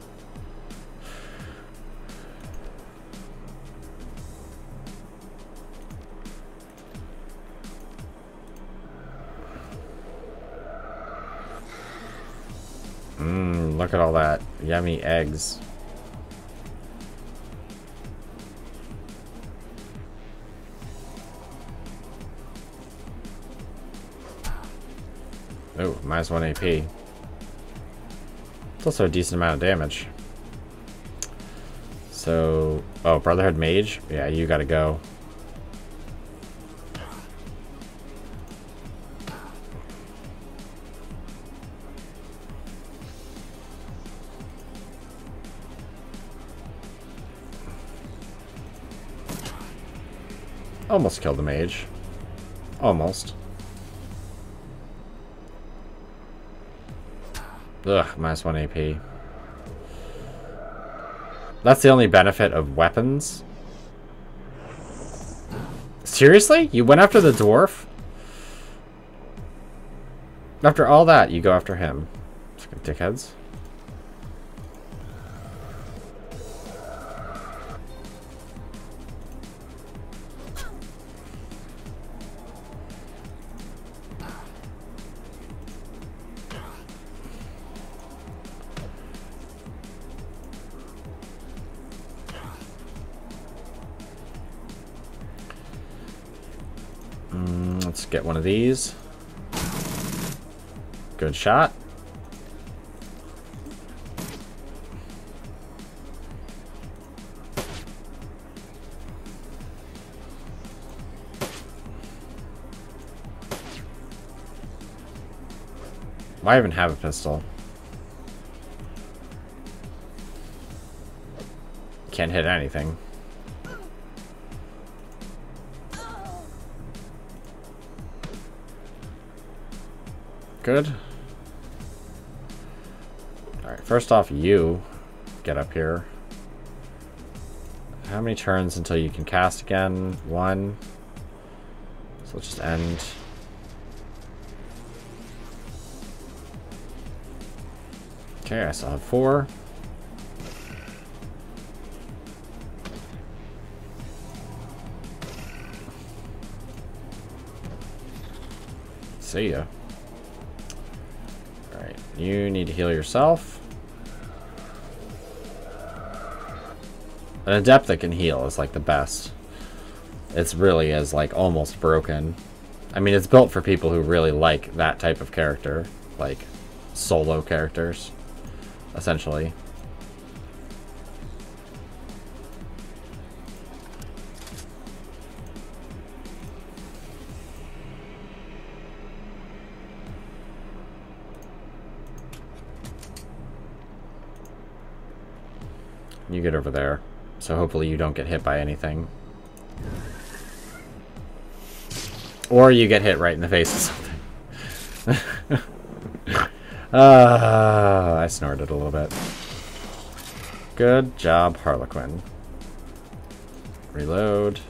Speaker 1: Look at all that yummy eggs. Oh, -1 AP. It's also a decent amount of damage. So, oh, Brotherhood Mage? Yeah, you gotta go. Almost killed the mage. Almost. Ugh, -1 AP. That's the only benefit of weapons. Seriously? You went after the dwarf? After all that, you go after him. Dickheads. Let's get one of these. Good shot. Why even have a pistol? Can't hit anything. Good. Alright, first off, you get up here. How many turns until you can cast again? 1. So let's just end. Okay, I still have 4. See ya. Alright, you need to heal yourself. An adept that can heal is like the best. It's really is like almost broken. I mean, it's built for people who really like that type of character. Like solo characters, essentially. You get over there. So hopefully you don't get hit by anything. Or you get hit right in the face with something. I snorted a little bit. Good job, Harlequin. Reload.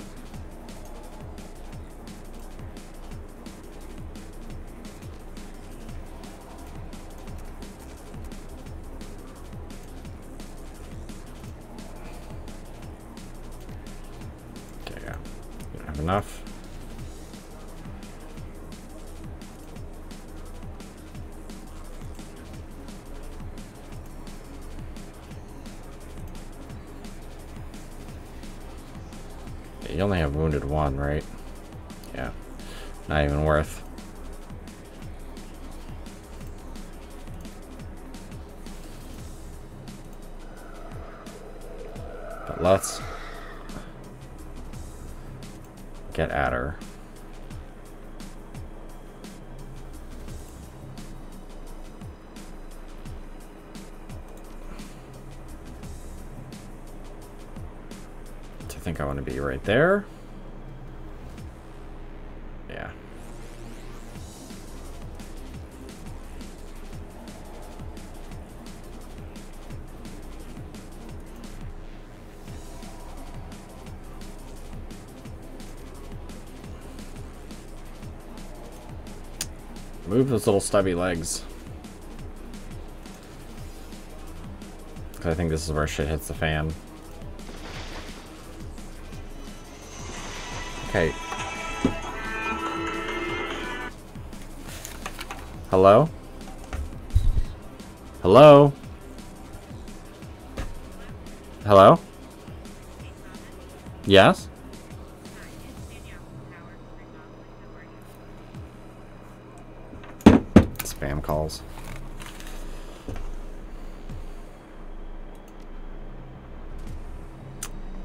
Speaker 1: Enough. You only have wounded 1, right? Yeah. Not even worth. But let's get at her. I think I want to be right there. Yeah. Move those little stubby legs. Because I think this is where shit hits the fan. Okay. Hello? Hello? Hello? Yes? Spam calls.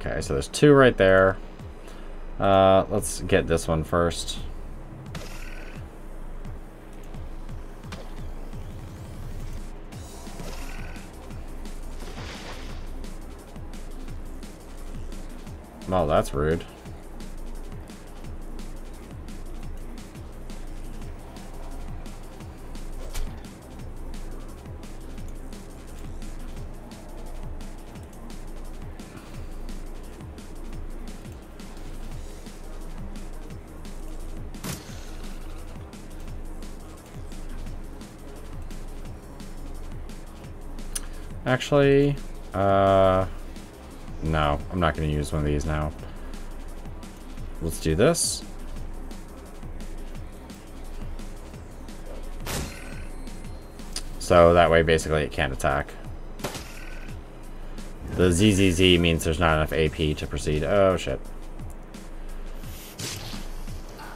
Speaker 1: Okay, so there's 2 right there. Let's get this one first. Oh, that's rude. Actually, no, I'm not going to use one of these now. Let's do this. So that way, basically, it can't attack. The ZZZ means there's not enough AP to proceed. Oh, shit.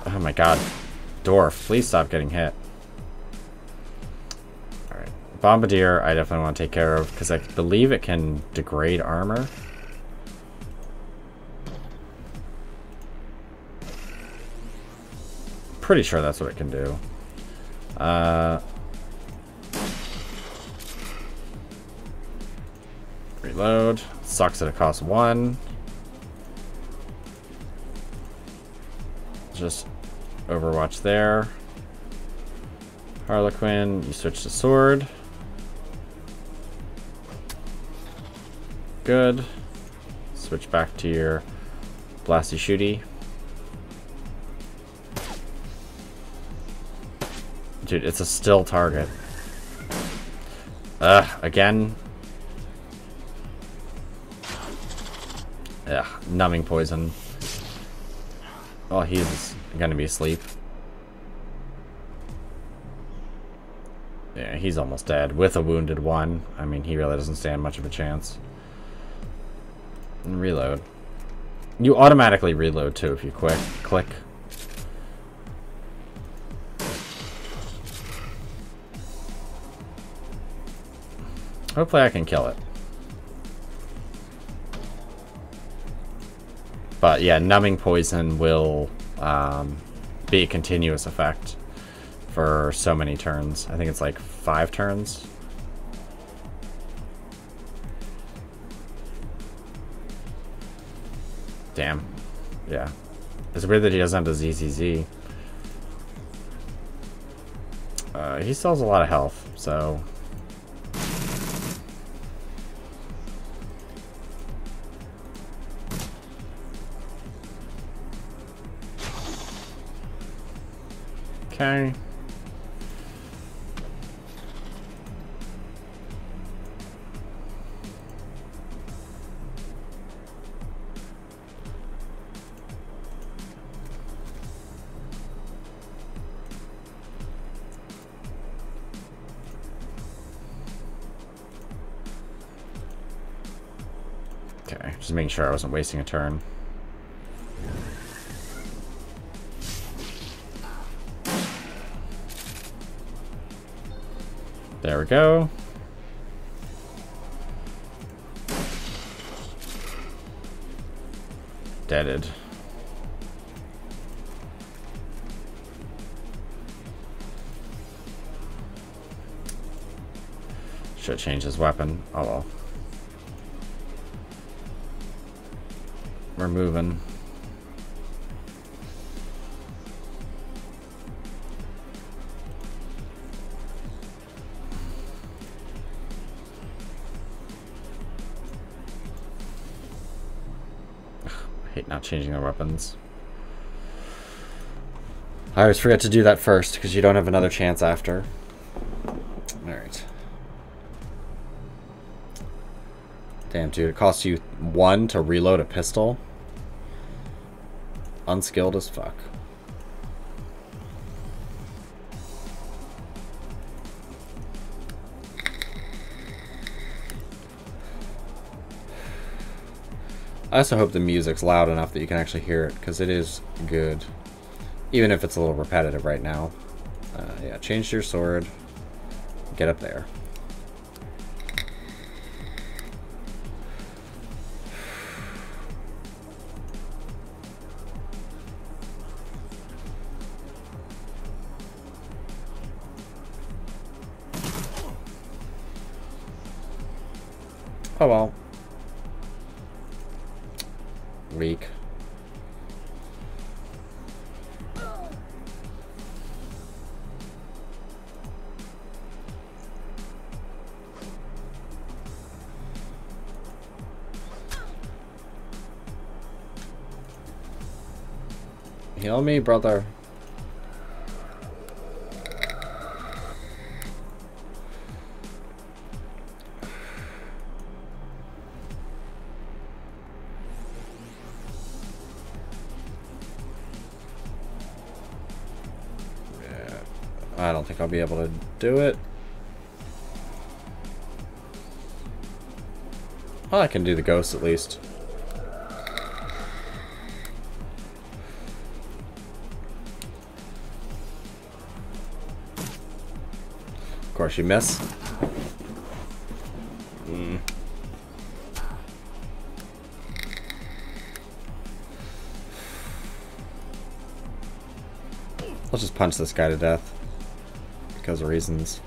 Speaker 1: Oh my god. Dwarf, please stop getting hit. Alright. Bombardier, I definitely want to take care of, because I believe it can degrade armor. Pretty sure that's what it can do. Reload. Sucks that it costs 1. Just Overwatch there. Harlequin, you switch to sword. Good. Switch back to your blasty shooty. Dude, it's a still target. Again. Ugh, numbing poison. Oh, he's gonna be asleep. Yeah, he's almost dead with a wounded 1. I mean, he really doesn't stand much of a chance. And reload. You automatically reload too if you click. Hopefully I can kill it. But yeah, numbing poison will be a continuous effect for so many turns. I think it's like 5 turns. Damn. Yeah. It's weird that he doesn't have the ZZZ. He still has a lot of health, so... Okay. Okay, just making sure I wasn't wasting a turn. There we go. Deaded. Should change his weapon. Oh well. We're moving. I hate not changing their weapons. I always forget to do that first because you don't have another chance after. Alright. Damn, dude, it costs you 1 to reload a pistol. Unskilled as fuck. I also hope the music's loud enough that you can actually hear it, because it is good. Even if it's a little repetitive right now. Yeah, change your sword. Get up there. Oh well. Weak. Heal me, brother. I don't think I'll be able to do it. Well, I can do the ghost at least. Of course you miss. I'll just punch this guy to death. Because of reasons.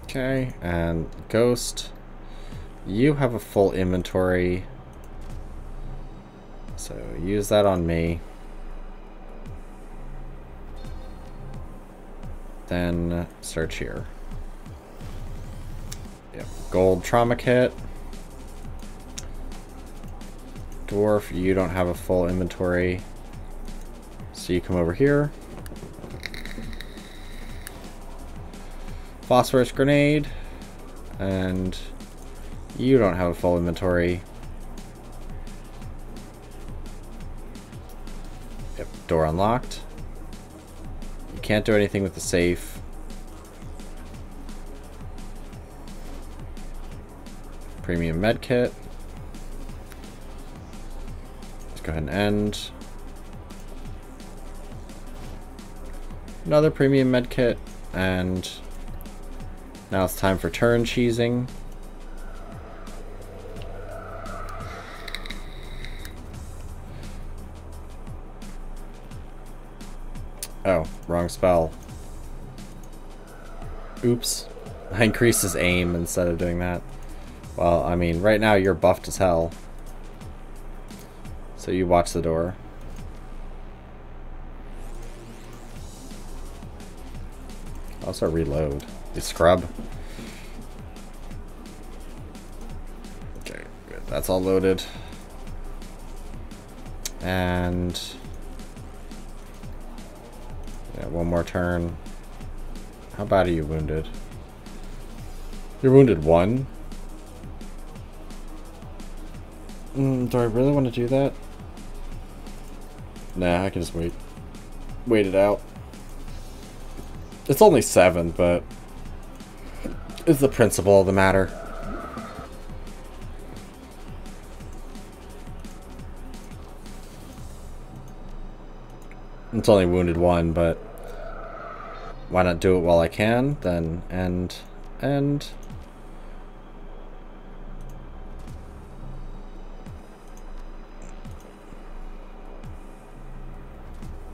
Speaker 1: Okay, and Ghost, you have a full inventory, so use that on me. Then search here. Yep, gold trauma kit. Dwarf, you don't have a full inventory, so you come over here. Phosphorus grenade, and you don't have a full inventory. Yep, door unlocked. You can't do anything with the safe. Premium med kit. Go ahead and end. Another premium med kit, and now it's time for turn cheesing. Oh, wrong spell. Oops. I increased his aim instead of doing that. Well, I mean, right now you're buffed as hell. So you watch the door. Also reload. You scrub. Okay, good. That's all loaded. And yeah, one more turn. How bad are you wounded? You're wounded 1? Do I really want to do that? Nah, I can just wait. Wait it out. It's only 7, but it's the principle of the matter. It's only wounded one, but why not do it while I can, then, and...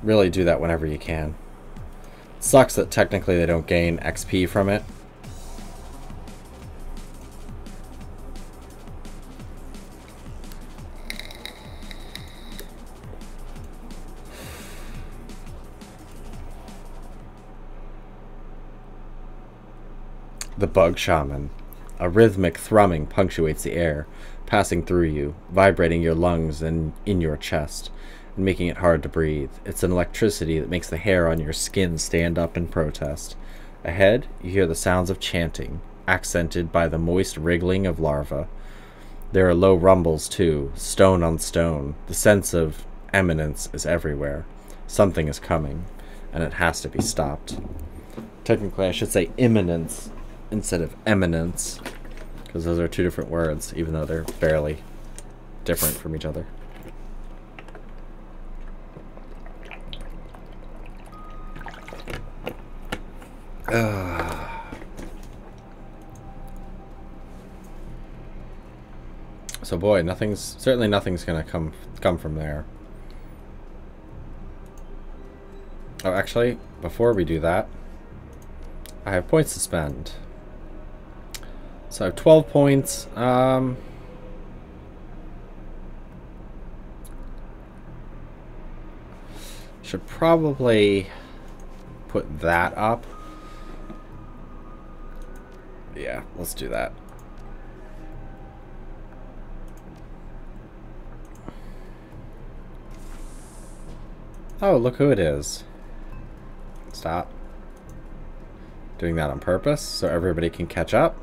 Speaker 1: Really do that whenever you can. Sucks that technically they don't gain XP from it. The Bug Shaman. A rhythmic thrumming punctuates the air, passing through you, vibrating your lungs and in your chest, and making it hard to breathe. It's an electricity that makes the hair on your skin stand up in protest. Ahead, you hear the sounds of chanting, accented by the moist wriggling of larvae. There are low rumbles, too, stone on stone. The sense of imminence is everywhere. Something is coming, and it has to be stopped. Technically, I should say imminence instead of eminence, because those are two different words, even though they're barely different from each other. So boy, certainly nothing's gonna come from there. Oh, actually, before we do that, I have points to spend. So I have 12 points. Should probably put that up. Yeah, let's do that. Oh, look who it is. Stop. Doing that on purpose so everybody can catch up.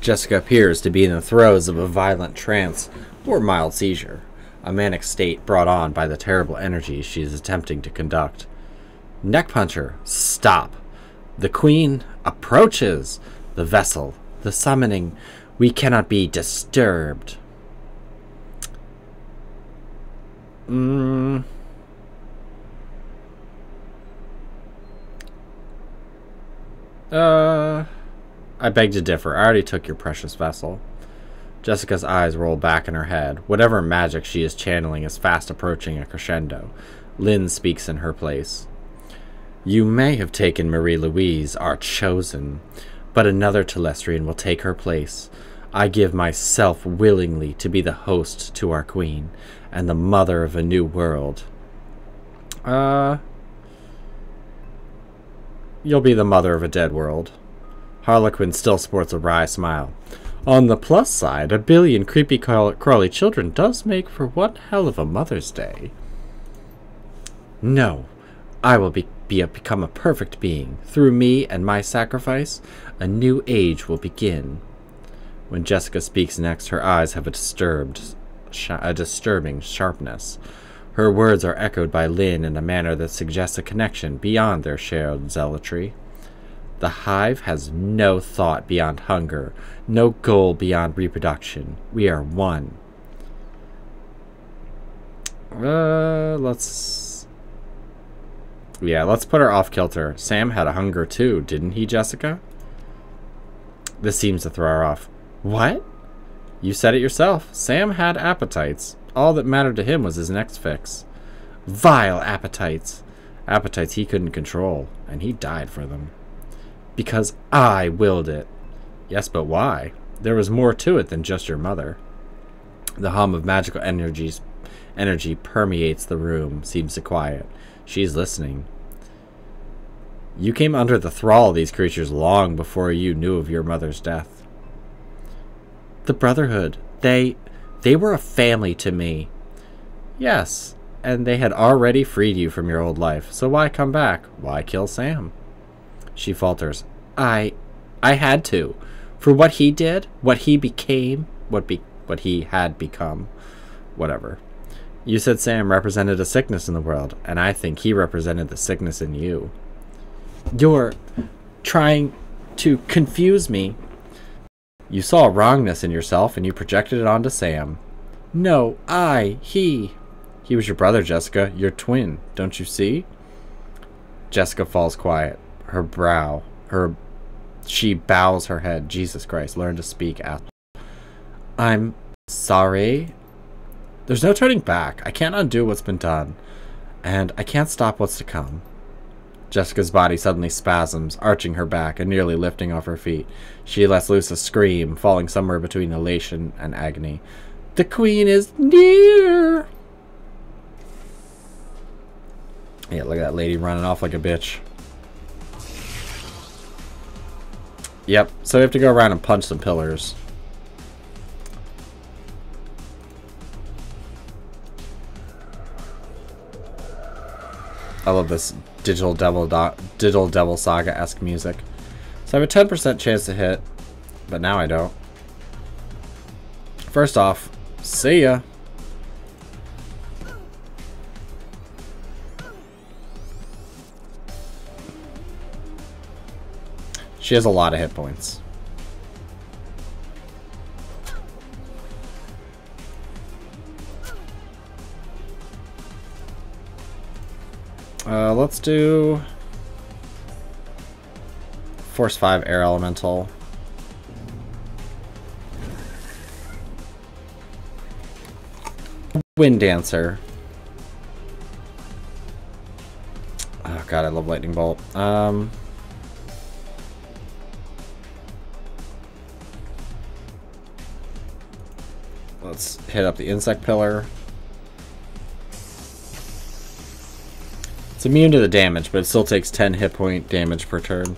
Speaker 1: Jessica appears to be in the throes of a violent trance or mild seizure, a manic state brought on by the terrible energies she is attempting to conduct. Neckpuncher, stop. The Queen approaches. The vessel, the summoning. We cannot be disturbed. I beg to differ. I already took your precious vessel. Jessica's eyes roll back in her head. Whatever magic she is channeling is fast approaching a crescendo. Lynn speaks in her place. You may have taken Marie-Louise, our chosen, but another Telestrian will take her place. I give myself willingly to be the host to our queen and the mother of a new world. You'll be the mother of a dead world. Harlequin still sports a wry smile. On the plus side, 1 billion creepy crawly children does make for one hell of a Mother's Day. No, I will become a perfect being. Through me and my sacrifice, a new age will begin. When Jessica speaks next, her eyes have a disturbing sharpness. Her words are echoed by Lynn in a manner that suggests a connection beyond their shared zealotry. The hive has no thought beyond hunger, no goal beyond reproduction. We are one. Let's put her off kilter. Sam had a hunger too, didn't he, Jessica? This seems to throw her off. What? You said it yourself. Sam had appetites. All that mattered to him was his next fix. Vile appetites. Appetites he couldn't control, and he died for them. Because I willed it. Yes, but why? There was more to it than just your mother. The hum of magical energy permeates the room, seems to quiet. She's listening. You came under the thrall of these creatures long before you knew of your mother's death. The Brotherhood, they were a family to me. Yes, and they had already freed you from your old life, so why come back? Why kill Sam? She falters. I had to. For what he did, what he became, what he had become. Whatever. You said Sam represented a sickness in the world, and I think he represented the sickness in you. You're trying to confuse me. You saw a wrongness in yourself, and you projected it onto Sam. No, he. He was your brother, Jessica. Your twin. Don't you see? Jessica falls quiet. She bows her head. Jesus Christ, learn to speak. I'm sorry. There's no turning back. I can't undo what's been done. And I can't stop what's to come. Jessica's body suddenly spasms, arching her back and nearly lifting off her feet. She lets loose a scream, falling somewhere between elation and agony. The queen is near! Yeah, look at that lady running off like a bitch. Yep, so we have to go around and punch some pillars. I love this Digital Devil Saga-esque music. So I have a 10% chance to hit, but now I don't. First off, see ya. She has a lot of hit points. Let's do Force 5 Air Elemental. Wind Dancer. Oh god, I love Lightning Bolt. Let's hit up the Insect Pillar. It's immune to the damage, but it still takes 10 hit point damage per turn.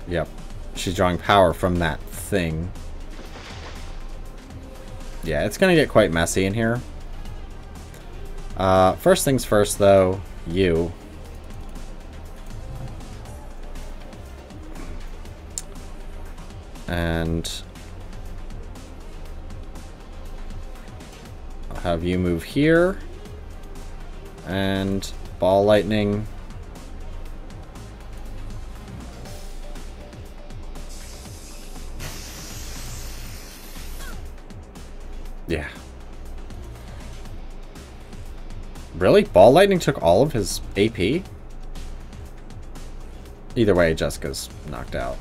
Speaker 1: Yep. She's drawing power from that thing. Yeah, it's gonna get quite messy in here. First things first, though, you. And I'll have you move here. And Ball Lightning. Yeah. Really? Ball Lightning took all of his AP? Either way, Jessica's knocked out.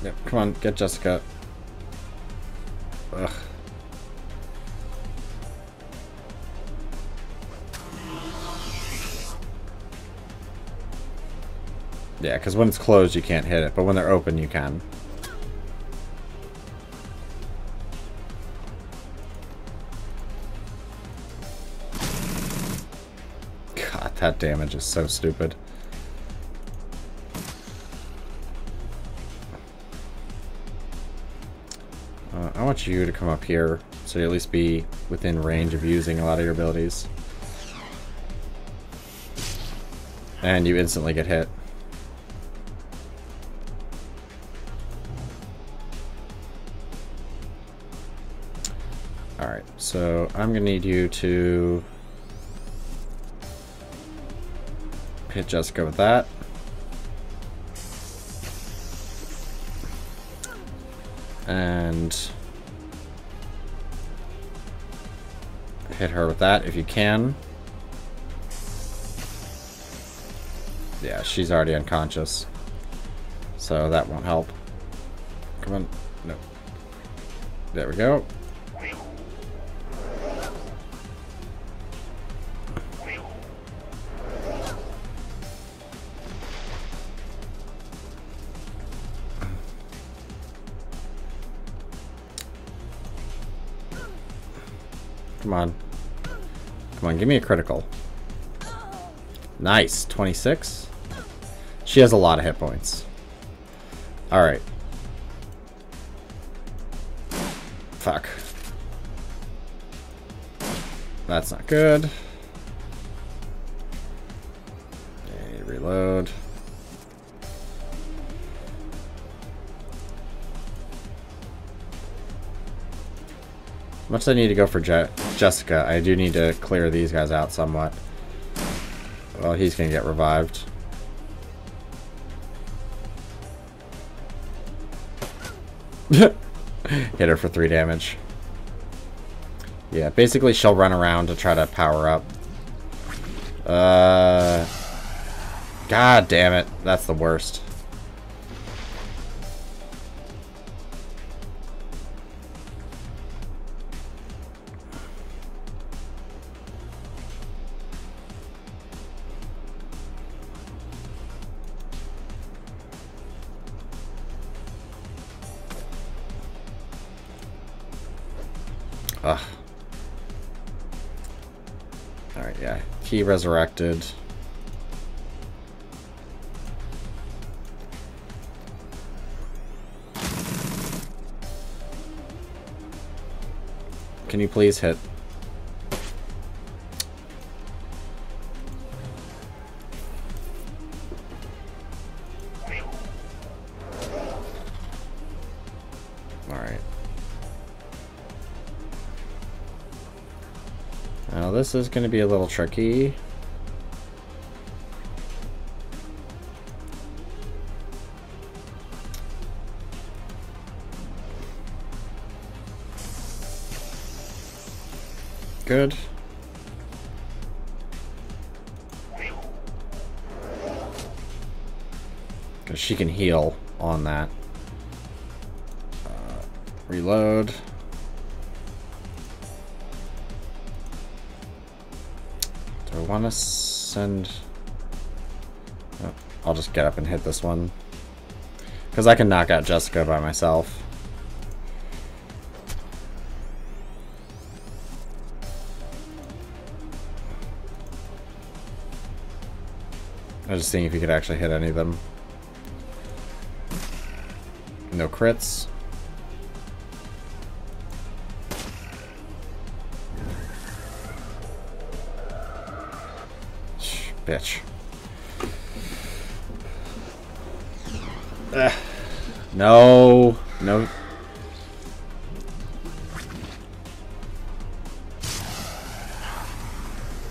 Speaker 1: Yep, come on, get Jessica. Ugh. Yeah, because when it's closed you can't hit it, but when they're open you can. God, that damage is so stupid. I want you to come up here, so you at least be within range of using a lot of your abilities. And you instantly get hit. Alright, so I'm gonna need you to hit Jessica with that. And hit her with that if you can. Yeah, she's already unconscious, so that won't help. Come on. No. There we go. Come on. Come on, give me a critical. Nice. 26. She has a lot of hit points. Alright. Fuck. That's not good. Okay, reload. How much do I need to go for Jessica? I do need to clear these guys out somewhat. Well, he's gonna get revived. Hit her for 3 damage. Yeah, basically she'll run around to try to power up. God damn it. That's the worst. Ugh. Alright, yeah. Key resurrected. Can you please hit? Alright. Now this is going to be a little tricky. Good. Because she can heal on that. Reload. Do I want to send... Oh, I'll just get up and hit this one. Because I can knock out Jessica by myself. I was just seeing if you could actually hit any of them. No crits. Bitch. No. No.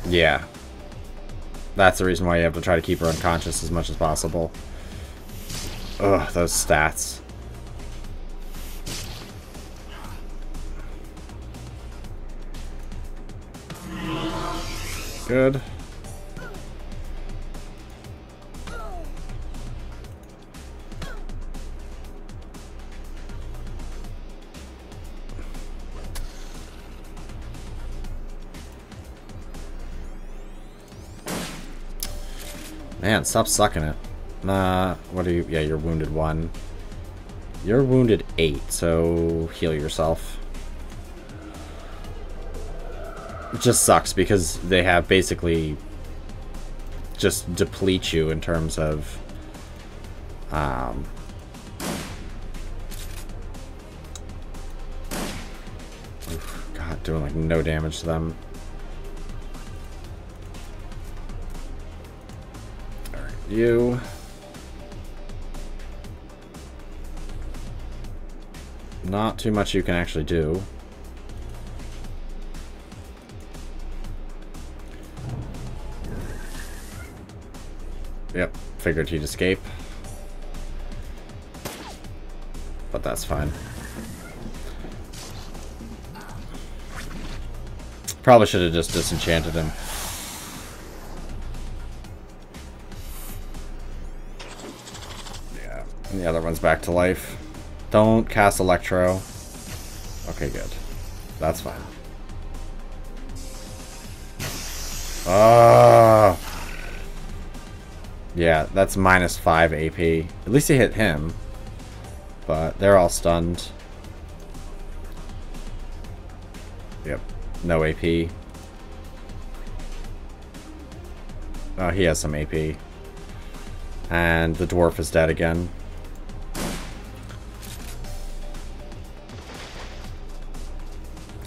Speaker 1: Yeah. That's the reason why you have to try to keep her unconscious as much as possible. Ugh, those stats. Good. Man, stop sucking it. Nah, what are you? Yeah, you're wounded 1. You're wounded 8, so heal yourself. It just sucks because they have basically just deplete you in terms of oof, God, doing like no damage to them. You. Not too much you can actually do. Yep, figured he'd escape. But that's fine. Probably should have just disenchanted him. And the other one's back to life. Don't cast Electro. Okay, good. That's fine. Ah. Yeah, that's -5 AP. At least he hit him. But they're all stunned. Yep. No AP. Oh, he has some AP. And the dwarf is dead again.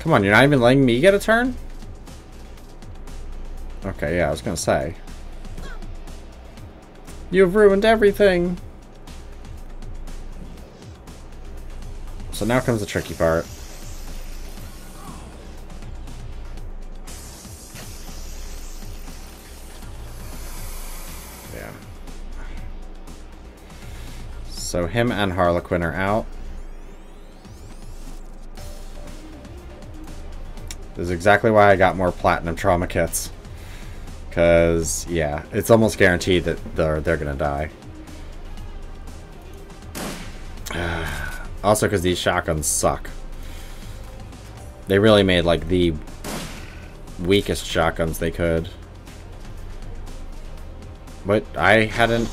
Speaker 1: Come on, you're not even letting me get a turn? Okay, yeah, I was gonna say. You've ruined everything! So now comes the tricky part. Yeah. So him and Harlequin are out. This is exactly why I got more platinum trauma kits. Because, yeah, it's almost guaranteed that they're gonna die. Also because these shotguns suck. They really made, like, the weakest shotguns they could. But I hadn't...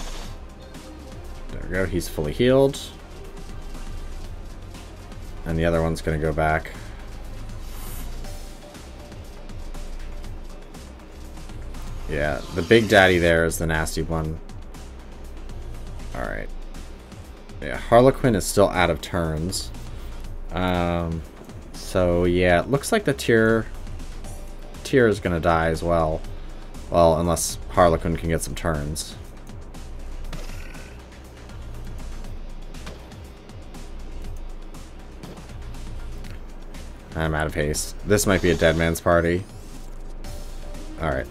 Speaker 1: There we go, he's fully healed. And the other one's gonna go back. Yeah, the big daddy there is the nasty one. Alright. Yeah, Harlequin is still out of turns. So yeah, it looks like the Tyr is gonna die as well. Well, unless Harlequin can get some turns. I'm out of haste. This might be a dead man's party. Alright.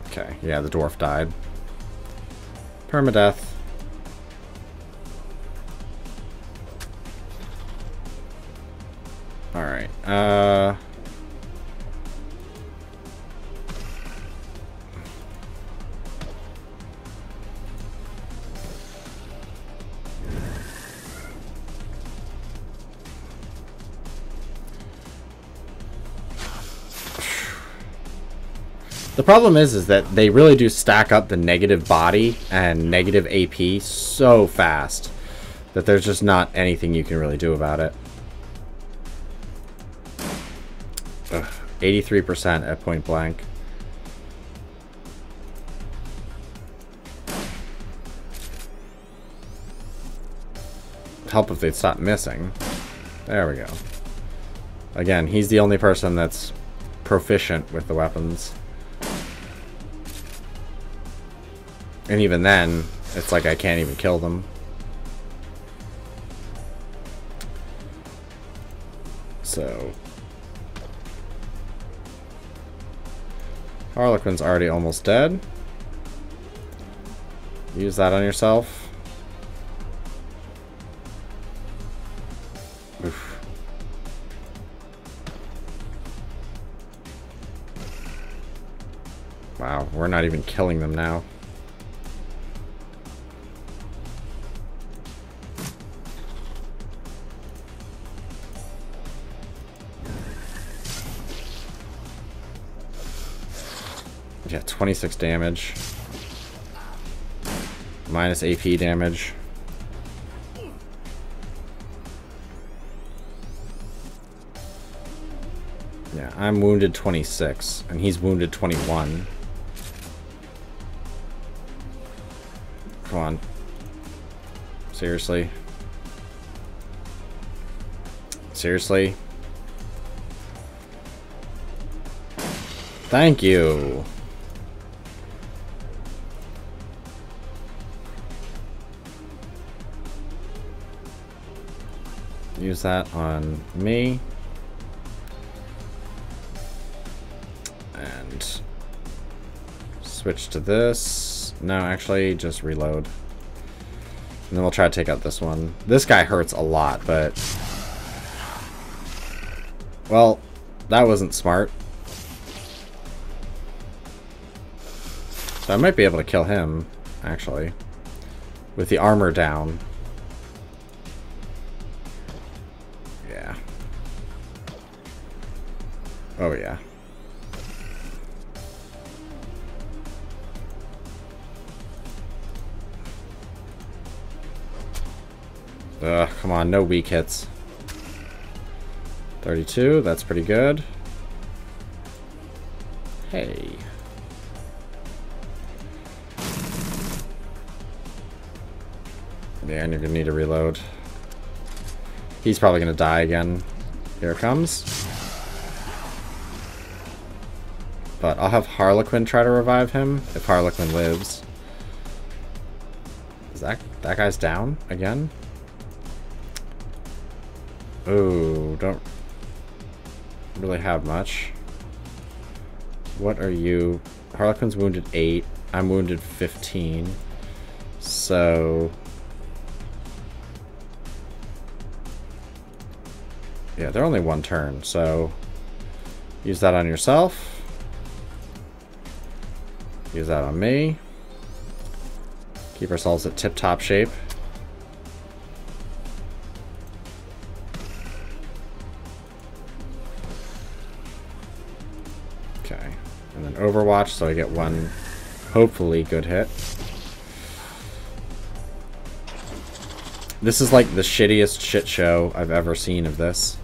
Speaker 1: Okay, yeah, the dwarf died. Permadeath. Alright, the problem is that they really do stack up the negative body and negative AP so fast that there's just not anything you can really do about it. 83% at point blank. Help if they'd stop missing. There we go. Again, he's the only person that's proficient with the weapons. And even then, it's like I can't even kill them. So... Harlequin's already almost dead. Use that on yourself. Oof. Wow, we're not even killing them now. Yeah, 26 damage. Minus AP damage. Yeah, I'm wounded 26, and he's wounded 21. Come on. Seriously? Seriously? Thank you! Use that on me. And switch to this. No, actually, just reload. And then we'll try to take out this one. This guy hurts a lot, but... Well, that wasn't smart. So I might be able to kill him, actually. With the armor down. Oh, yeah. Ugh, come on, no weak hits. 32, that's pretty good. Hey. Yeah, and you're gonna need to reload. He's probably gonna die again. Here it comes. But I'll have Harlequin try to revive him, if Harlequin lives. Is that guy's down again? Ooh, don't really have much. What are you? Harlequin's wounded 8. I'm wounded 15. So... yeah, they're only one turn, so... use that on yourself. Use that on me. Keep ourselves at tip-top shape. Okay. And then Overwatch, so I get one, hopefully, good hit. This is like the shittiest shit show I've ever seen of this.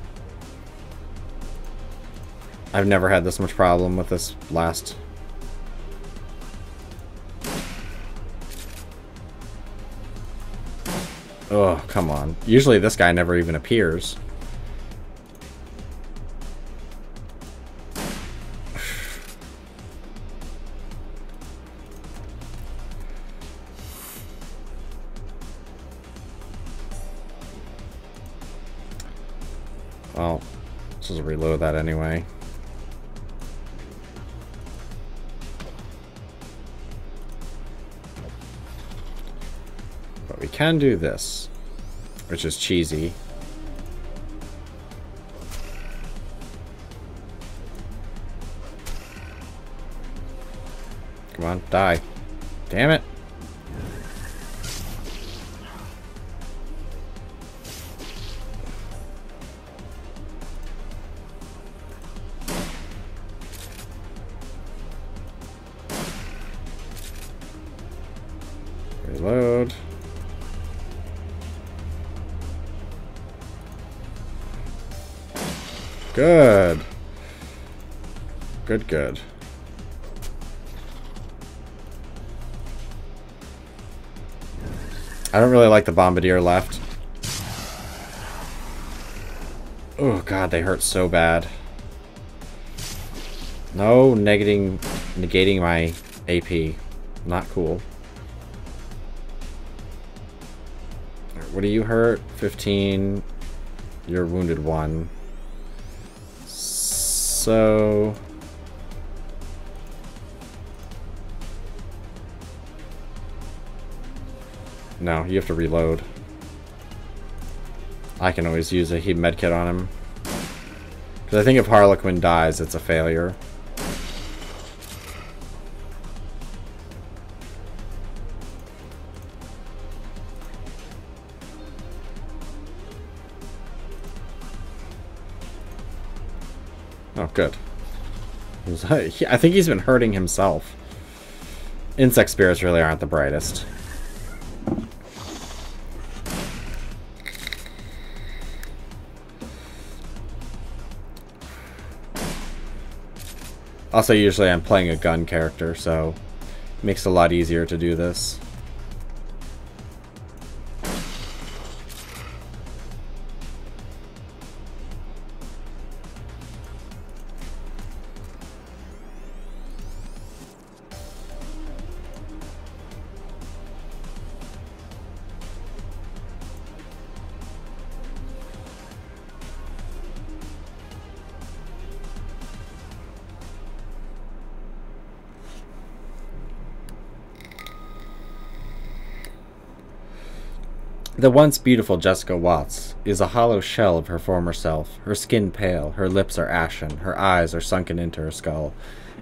Speaker 1: I've never had this much problem with this last... oh, come on. Usually this guy never even appears. Well, let's just reload that anyway. But we can do this, which is cheesy. Come on, die. Damn it. Reload. Good. Good, good. I don't really like the Bombardier left. Oh god, they hurt so bad. No negating my AP. Not cool. What do you hurt? 15. You're wounded 1. So... no, you have to reload. I can always use a heat medkit on him. Because I think if Harlequin dies, it's a failure. Oh, good. I think he's been hurting himself. Insect spirits really aren't the brightest. Also, usually I'm playing a gun character, so it makes it a lot easier to do this. The once beautiful Jessica Watts is a hollow shell of her former self. Her skin pale, her lips are ashen, her eyes are sunken into her skull.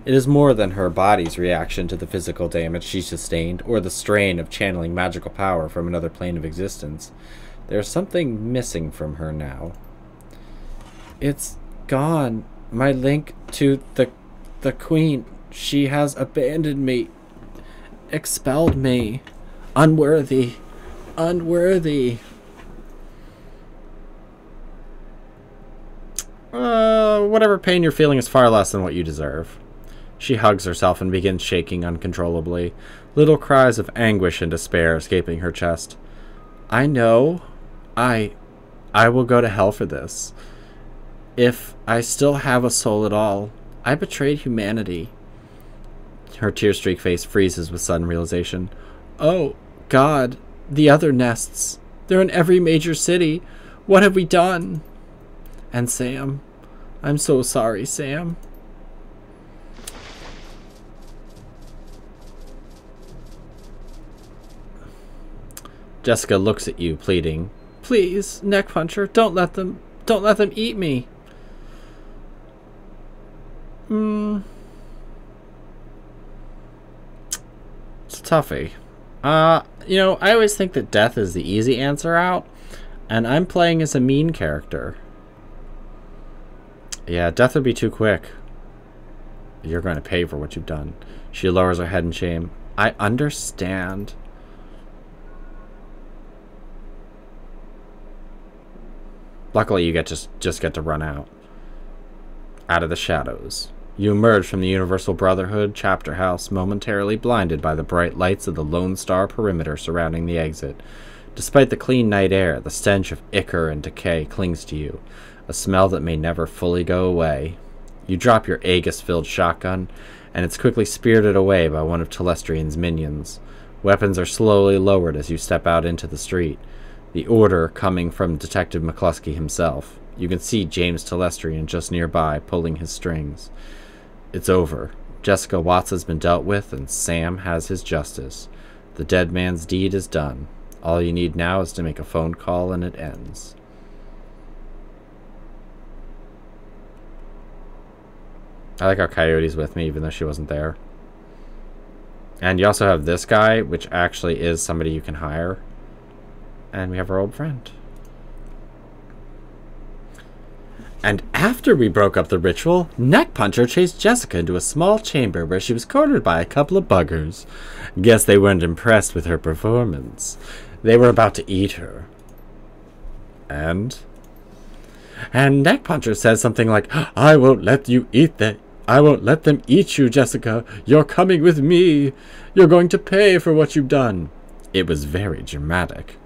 Speaker 1: It is more than her body's reaction to the physical damage she sustained, or the strain of channeling magical power from another plane of existence. There's something missing from her now. It's gone. My link to the Queen. She has abandoned me. Expelled me. Unworthy. Unworthy. Whatever pain you're feeling is far less than what you deserve. She hugs herself and begins shaking uncontrollably, little cries of anguish and despair escaping her chest. I know. I will go to hell for this. If I still have a soul at all, I betrayed humanity. Her tear-streaked face freezes with sudden realization. Oh, God, the other nests. They're in every major city. What have we done? And Sam. I'm so sorry, Sam. Jessica looks at you, pleading. Please, Neck Puncher, don't let them eat me. It's toughy. You know, I always think that death is the easy answer out, and I'm playing as a mean character. Yeah, death would be too quick. You're going to pay for what you've done. She lowers her head in shame. I understand. Luckily, you just get to run out of the shadows. You emerge from the Universal Brotherhood chapter house, momentarily blinded by the bright lights of the Lone Star perimeter surrounding the exit. Despite the clean night air, the stench of ichor and decay clings to you, a smell that may never fully go away. You drop your Aegis-filled shotgun, and it's quickly spirited away by one of Telestrian's minions. Weapons are slowly lowered as you step out into the street. The order coming from Detective McCluskey himself. You can see James Telestrian just nearby, pulling his strings. It's over. Jessica Watts has been dealt with, and Sam has his justice. The dead man's deed is done. All you need now is to make a phone call, and it ends. I like how Coyote's with me, even though she wasn't there. And you also have this guy, which actually is somebody you can hire. And we have our old friend. And after we broke up the ritual, Neck Puncher chased Jessica into a small chamber where she was cornered by a couple of buggers. Guess they weren't impressed with her performance. They were about to eat her. And Neck Puncher says something like, I won't let you eat that. I won't let them eat you, Jessica. You're coming with me. You're going to pay for what you've done. It was very dramatic.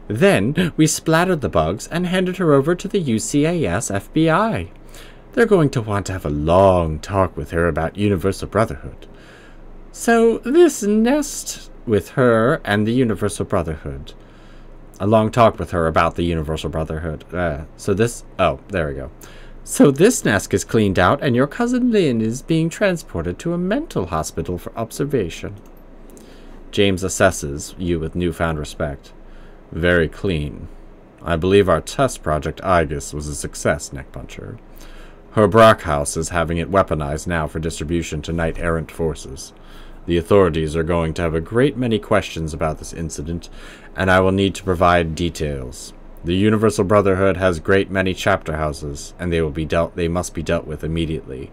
Speaker 1: Then we splattered the bugs and handed her over to the UCAS FBI. They're going to want to have a long talk with her about Universal Brotherhood. So this nest with her and the Universal Brotherhood. A long talk with her about the Universal Brotherhood. Oh, there we go. So this nest is cleaned out and your cousin Lynn is being transported to a mental hospital for observation. James assesses you with newfound respect. Very clean. I believe our test project Aegis was a success, Neck Puncher. Her Brockhouse is having it weaponized now for distribution to knight-errant forces. The authorities are going to have a great many questions about this incident, and I will need to provide details. The Universal Brotherhood has great many chapter houses, and they must be dealt with immediately.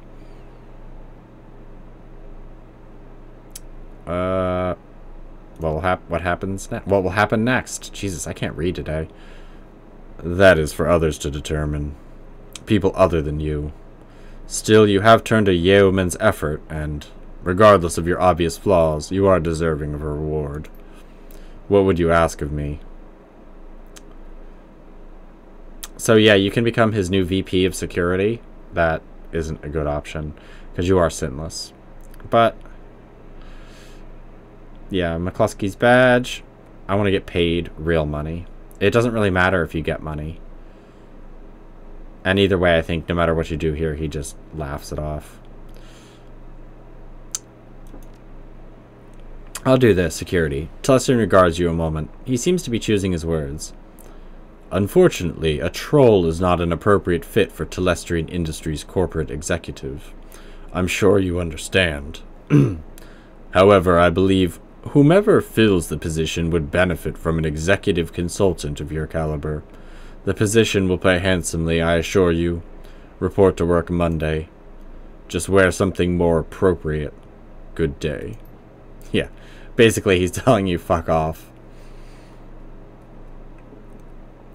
Speaker 1: What happens next? What will happen next? Jesus, I can't read today. That is for others to determine. People other than you. Still, you have turned a yeoman's effort, and, regardless of your obvious flaws, you are deserving of a reward. What would you ask of me? So yeah, you can become his new VP of security. That isn't a good option, because you are sinless. But yeah, McCluskey's badge. I want to get paid real money. It doesn't really matter if you get money. And either way, I think no matter what you do here, he just laughs it off. I'll do this, security. Telestrian regards you a moment. He seems to be choosing his words. Unfortunately, a troll is not an appropriate fit for Telestrian Industries' corporate executive. I'm sure you understand. However, I believe whomever fills the position would benefit from an executive consultant of your caliber. The position will pay handsomely, I assure you. Report to work Monday. Just wear something more appropriate. Good day. Yeah, basically he's telling you fuck off.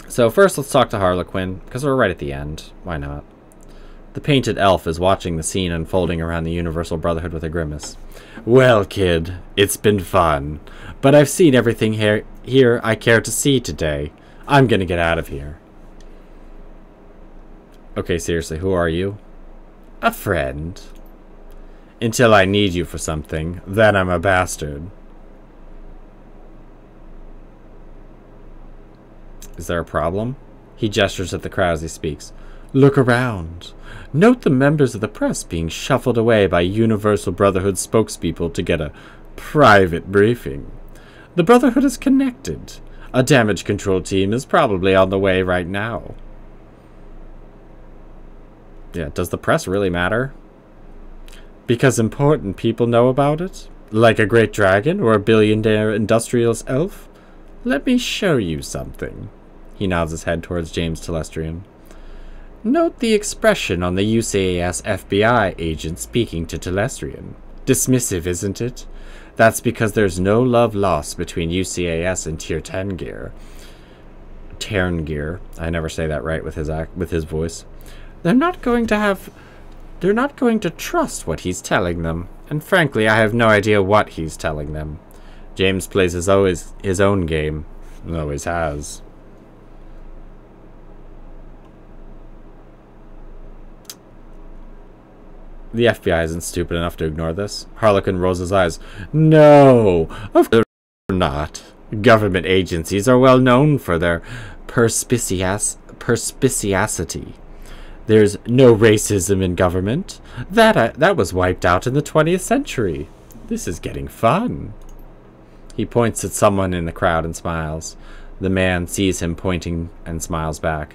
Speaker 1: So first let's talk to Harlequin, because we're right at the end. Why not? The painted elf is watching the scene unfolding around the Universal Brotherhood with a grimace. Well, kid, it's been fun, but I've seen everything here I care to see today. I'm gonna get out of here. Okay, seriously, who are you? A friend. Until I need you for something, then I'm a bastard. Is there a problem? He gestures at the crowd as he speaks. Look around. Note the members of the press being shuffled away by Universal Brotherhood spokespeople to get a private briefing. The Brotherhood is connected. A damage control team is probably on the way right now. Yeah, does the press really matter? Because important people know about it? Like a great dragon or a billionaire industrialist elf? Let me show you something. He nods his head towards James Telestrian. Note the expression on the UCAS FBI agent speaking to Telestrian. Dismissive, isn't it? That's because there's no love lost between UCAS and Tier 10 gear. Terngear. I never say that right with his voice. They're not going to trust what he's telling them. And frankly, I have no idea what he's telling them. James plays his own game. And always has. The FBI isn't stupid enough to ignore this. Harlequin rolls his eyes. No, of course not. Government agencies are well known for their perspicacity. There's no racism in government. That was wiped out in the 20th century. This is getting fun. He points at someone in the crowd and smiles. The man sees him pointing and smiles back.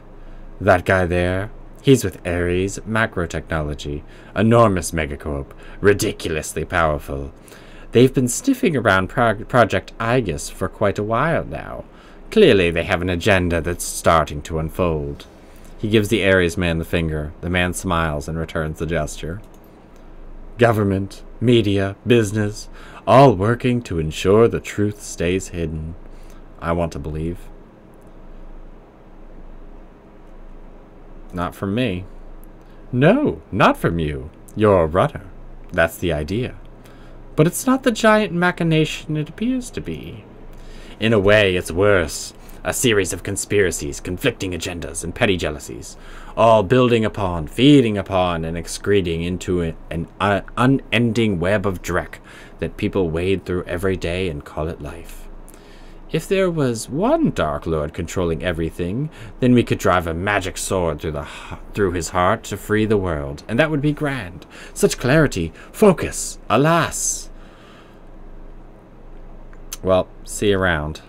Speaker 1: That guy there? He's with Ares Macrotechnology, enormous megacorp, ridiculously powerful. They've been sniffing around Project Aegis for quite a while now. Clearly they have an agenda that's starting to unfold. He gives the Ares man the finger. The man smiles and returns the gesture. Government, media, business, all working to ensure the truth stays hidden. I want to believe. Not from me. No, not from you. You're a runner. That's the idea. But it's not the giant machination it appears to be. In a way, it's worse. A series of conspiracies, conflicting agendas, and petty jealousies, all building upon, feeding upon, and excreting into an unending web of dreck that people wade through every day and call it life. If there was one Dark Lord controlling everything, then we could drive a magic sword through his heart to free the world, and that would be grand. Such clarity, focus, alas! Well, see you around.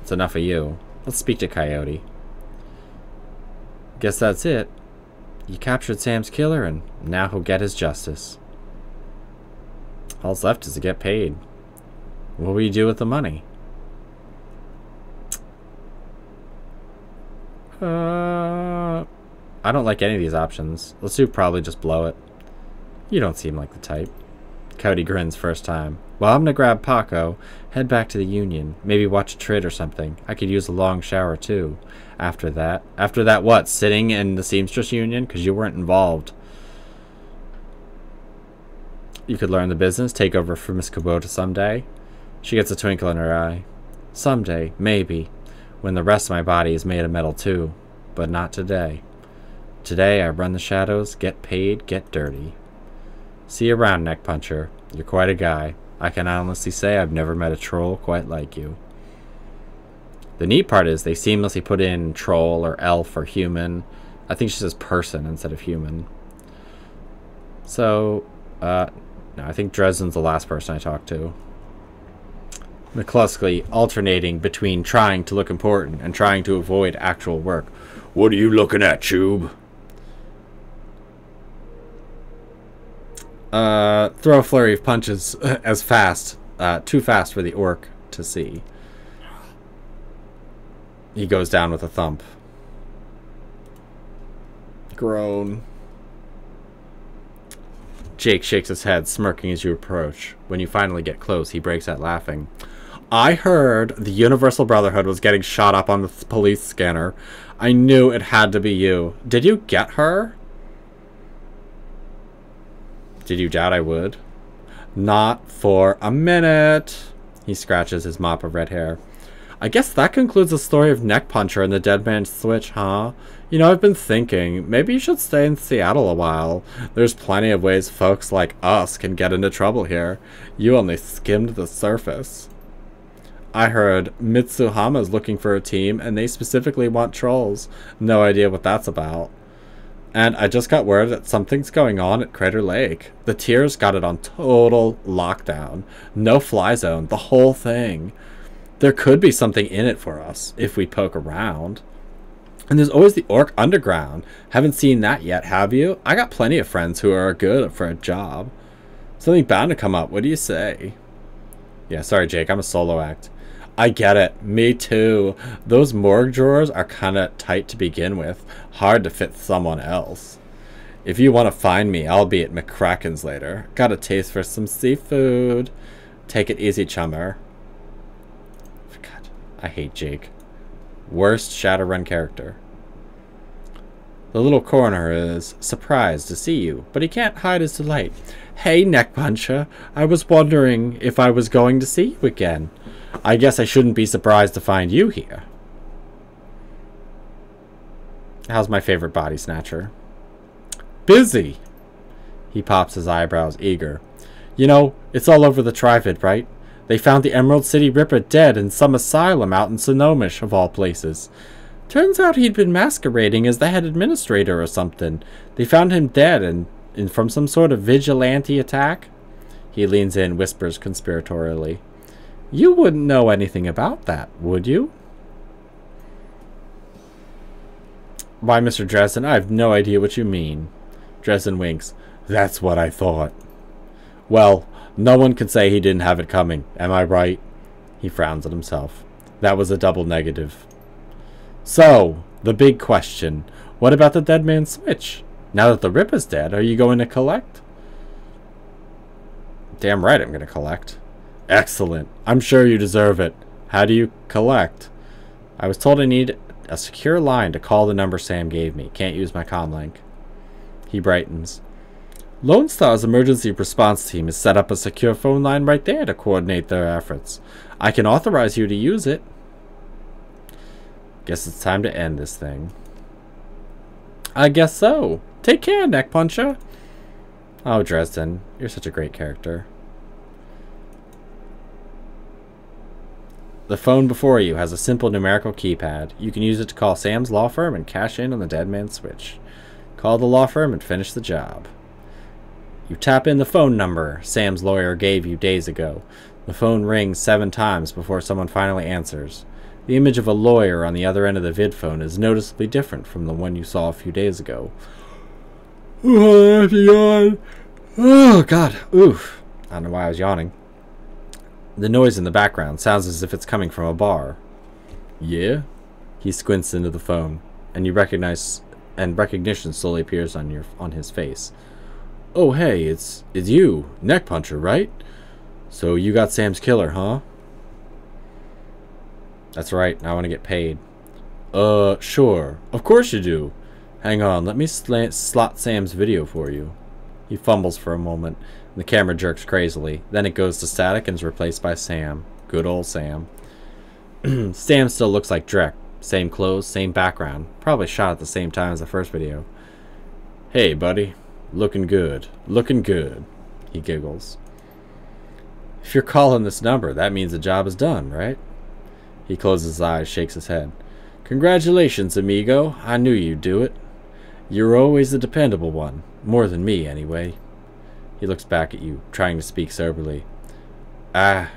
Speaker 1: It's enough of you. Let's speak to Coyote. Guess that's it. You captured Sam's killer, and now he'll get his justice. All's left is to get paid. What will you do with the money? I don't like any of these options. Let's do probably just blow it. You don't seem like the type. Cody grins first time. Well, I'm gonna grab Paco, head back to the Union, maybe watch a trade or something. I could use a long shower too. After that what? Sitting in the Seamstress Union? Because you weren't involved. You could learn the business, take over for Miss Kubota someday. She gets a twinkle in her eye. Someday, maybe, when the rest of my body is made of metal too. But not today. Today I run the shadows, get paid, get dirty. See you around, neck puncher. You're quite a guy. I can honestly say I've never met a troll quite like you. The neat part is they seamlessly put in troll or elf or human. I think she says person instead of human. So, no, I think Dresden's the last person I talked to. McCluskey alternating between trying to look important and trying to avoid actual work. What are you looking at, Chube? Throw a flurry of punches as fast, too fast for the orc to see. He goes down with a thump. Groan. Jake shakes his head, smirking as you approach. When you finally get close, he breaks out laughing. I heard the Universal Brotherhood was getting shot up on the police scanner. I knew it had to be you. Did you get her? Did you doubt I would? Not for a minute. He scratches his mop of red hair. I guess that concludes the story of Neck Puncher and the Dead Man's Switch, huh? You know, I've been thinking, maybe you should stay in Seattle a while. There's plenty of ways folks like us can get into trouble here. You only skimmed the surface. I heard Mitsuhama's looking for a team, and they specifically want trolls. No idea what that's about. And I just got word that something's going on at Crater Lake. The Tiers got it on total lockdown. No fly zone, the whole thing. There could be something in it for us, if we poke around. And there's always the Orc Underground. Haven't seen that yet, have you? I got plenty of friends who are good for a job. Something bound to come up, what do you say? Yeah, sorry Jake, I'm a solo act. I get it, me too. Those morgue drawers are kinda tight to begin with. Hard to fit someone else. If you want to find me, I'll be at McCracken's later. Got a taste for some seafood. Take it easy, chummer. God, I hate Jake. Worst Shadowrun character. The little coroner is surprised to see you, but he can't hide his delight. Hey, Neck Puncher. I was wondering if I was going to see you again. I guess I shouldn't be surprised to find you here. How's my favorite body snatcher? Busy. He pops his eyebrows, eager. You know, it's all over the Trivid, right? They found the Emerald City Ripper dead in some asylum out in Sonomish, of all places. Turns out he'd been masquerading as the head administrator or something. They found him dead and from some sort of vigilante attack. He leans in, whispers conspiratorially. You wouldn't know anything about that, would you? Why, Mr. Dresden, I have no idea what you mean. Dresden winks. That's what I thought. Well, no one can say he didn't have it coming, am I right? He frowns at himself. That was a double negative. So, the big question. What about the Dead Man's Switch? Now that the Ripper's dead, are you going to collect? Damn right I'm going to collect. Excellent. I'm sure you deserve it. How do you collect? I was told I need a secure line to call the number Sam gave me. Can't use my comlink. He brightens. Lone Star's emergency response team has set up a secure phone line right there to coordinate their efforts. I can authorize you to use it. Guess it's time to end this thing. I guess so. Take care, Neck Puncher. Oh, Dresden, you're such a great character. The phone before you has a simple numerical keypad. You can use it to call Sam's law firm and cash in on the Dead Man's Switch. Call the law firm and finish the job. You tap in the phone number Sam's lawyer gave you days ago. The phone rings 7 times before someone finally answers. The image of a lawyer on the other end of the vid phone is noticeably different from the one you saw a few days ago. Oh, I have to yawn. Oh, God. Oof. I don't know why I was yawning. The noise in the background sounds as if it's coming from a bar. Yeah? He squints into the phone, and recognition slowly appears on his face. Oh, hey, it's you, Neck Puncher, right? So you got Sam's killer, huh? That's right, I want to get paid. Sure. Of course you do. Hang on, let me slot Sam's video for you. He fumbles for a moment, and the camera jerks crazily. Then it goes to static and is replaced by Sam. Good old Sam. Sam still looks like Drek. Same clothes, same background. Probably shot at the same time as the first video. Hey, buddy. Looking good. Looking good. He giggles. If you're calling this number, that means the job is done, right? He closes his eyes, shakes his head. Congratulations, amigo. I knew you'd do it. You're always the dependable one. More than me, anyway. He looks back at you, trying to speak soberly. I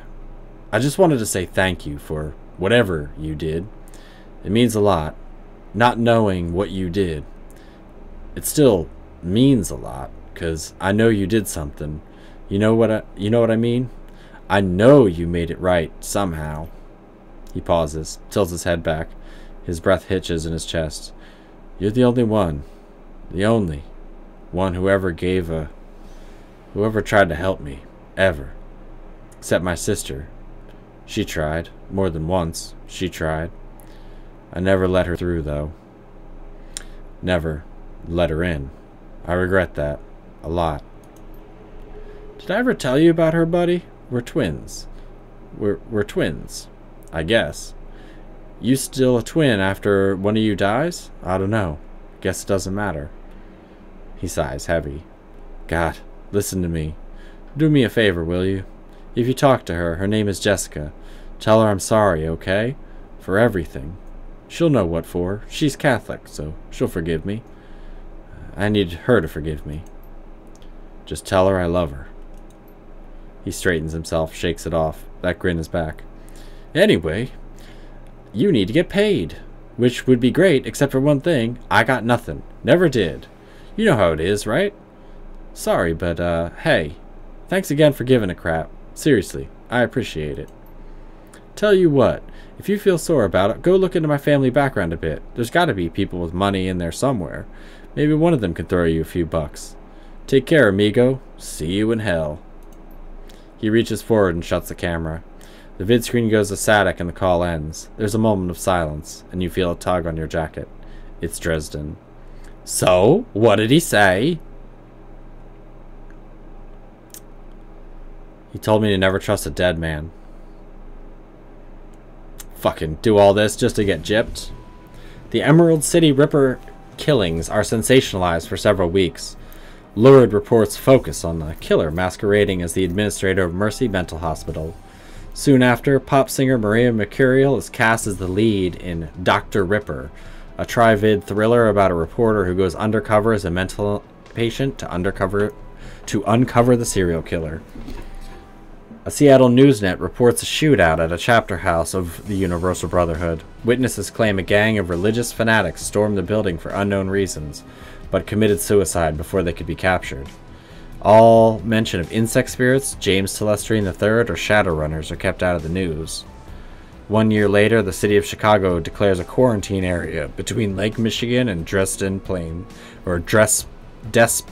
Speaker 1: just wanted to say thank you for whatever you did. It means a lot. Not knowing what you did. It still means a lot, because I know you did something. You know what I mean? I know you made it right, somehow. He pauses, tilts his head back. His breath hitches in his chest. You're the only one. The only one who ever tried to help me. Ever. Except my sister. She tried. More than once. She tried. I never let her through, though. Never let her in. I regret that. A lot. Did I ever tell you about her, buddy? We're twins. We're twins, I guess. You still a twin after one of you dies? I don't know. Guess it doesn't matter. He sighs heavy. God, listen to me. Do me a favor, will you? If you talk to her, her name is Jessica. Tell her I'm sorry, okay? For everything. She'll know what for. She's Catholic, so she'll forgive me. I need her to forgive me. Just tell her I love her. He straightens himself, shakes it off. That grin is back. Anyway, you need to get paid. Which would be great, except for one thing. I got nothing. Never did. You know how it is, right? Sorry, but, hey. Thanks again for giving a crap. Seriously, I appreciate it. Tell you what, if you feel sore about it, go look into my family background a bit. There's gotta be people with money in there somewhere. Maybe one of them can throw you a few bucks. Take care, amigo. See you in hell. He reaches forward and shuts the camera. The vid screen goes to static and the call ends. There's a moment of silence, and you feel a tug on your jacket. It's Dresden. So, what did he say? He told me to never trust a dead man. Fucking do all this just to get gypped? The Emerald City Ripper killings are sensationalized for several weeks. Lurid reports focus on the killer masquerading as the administrator of Mercy Mental Hospital. Soon after, pop singer Maria Mercurial is cast as the lead in Dr. Ripper, a tri-vid thriller about a reporter who goes undercover as a mental patient to uncover the serial killer. A Seattle Newsnet reports a shootout at a chapter house of the Universal Brotherhood. Witnesses claim a gang of religious fanatics stormed the building for unknown reasons, but committed suicide before they could be captured. All mention of insect spirits, James Telestrian III, or Shadowrunners are kept out of the news. 1 year later, the city of Chicago declares a quarantine area between Lake Michigan and Des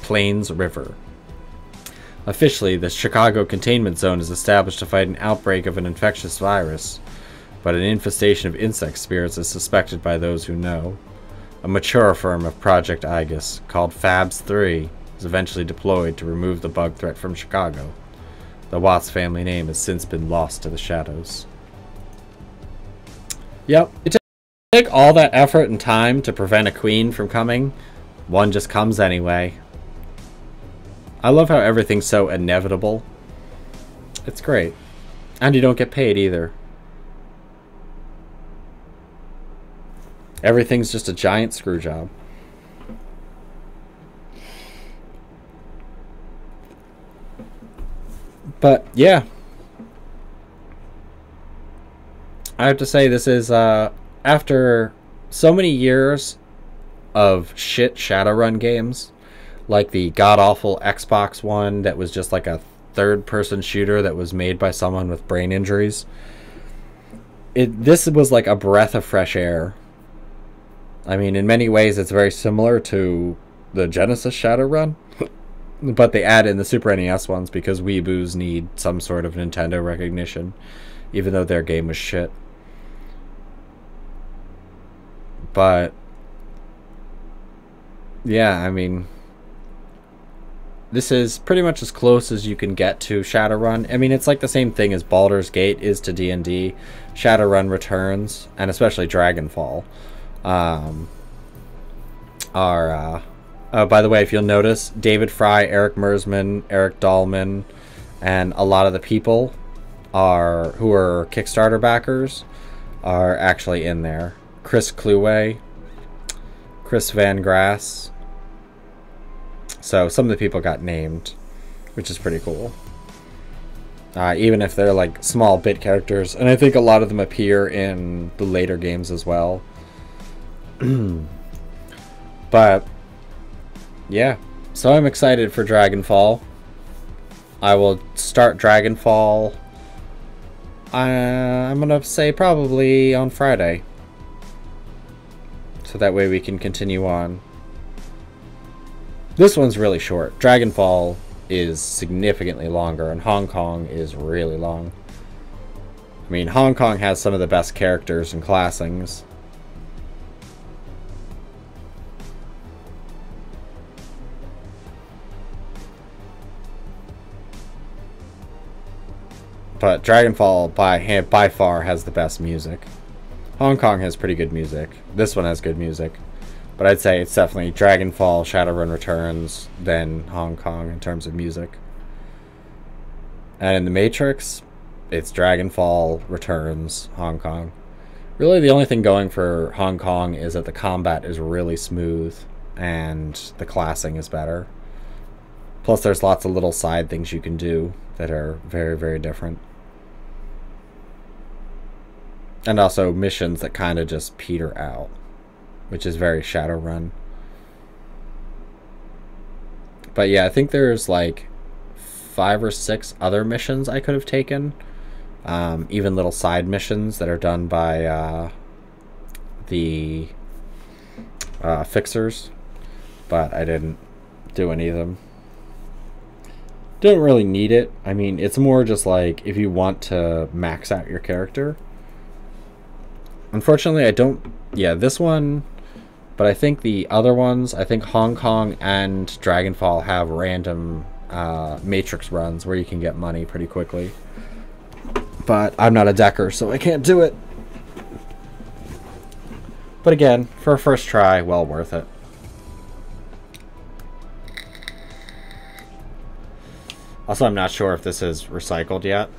Speaker 1: Plaines River. Officially, the Chicago Containment Zone is established to fight an outbreak of an infectious virus, but an infestation of insect spirits is suspected by those who know. A mature firm of Project Igus, called Fabs 3, is eventually deployed to remove the bug threat from Chicago. The Watts family name has since been lost to the shadows. Yep, it took all that effort and time to prevent a queen from coming. One just comes anyway. I love how everything's so inevitable. It's great. And you don't get paid either. Everything's just a giant screw job. But, yeah. I have to say, this is, after so many years of shit Shadowrun games, like the god-awful Xbox one that was just like a third-person shooter that was made by someone with brain injuries, this was like a breath of fresh air. I mean, in many ways, it's very similar to the Genesis Shadowrun, but they add in the Super NES ones because weeboos need some sort of Nintendo recognition, even though their game was shit. But, yeah, I mean, this is pretty much as close as you can get to Shadowrun. I mean, it's like the same thing as Baldur's Gate is to D&D. Shadowrun Returns, and especially Dragonfall, by the way, if you'll notice, David Fry, Eric Mersman, Eric Dahlman, and a lot of the people who are Kickstarter backers are actually in there. Chris Kluwe, Chris Van Grass. So some of the people got named, which is pretty cool. Even if they're like small bit characters, and I think a lot of them appear in the later games as well. But yeah, so I'm excited for Dragonfall. I will start Dragonfall, I'm gonna say probably on Friday, so that way we can continue on. This one's really short. Dragonfall is significantly longer, and Hong Kong is really long. I mean, Hong Kong has some of the best characters and classings. But Dragonfall by far has the best music. Hong Kong has pretty good music. This one has good music. But I'd say it's definitely Dragonfall, Shadowrun Returns, then Hong Kong in terms of music. And in the Matrix, it's Dragonfall, Returns, Hong Kong. Really the only thing going for Hong Kong is that the combat is really smooth and the classing is better. Plus there's lots of little side things you can do that are very, very different. And also missions that kind of just peter out, which is very Shadowrun. But yeah, I think there's like 5 or 6 other missions I could have taken. Even little side missions that are done by the fixers. But I didn't do any of them. Don't really need it. I mean, it's more just like if you want to max out your character. Unfortunately, I don't... Yeah, this one... But I think the other ones, I think Hong Kong and Dragonfall have random Matrix runs where you can get money pretty quickly. But I'm not a decker, so I can't do it. But again, for a first try, well worth it. Also, I'm not sure if this is recycled yet.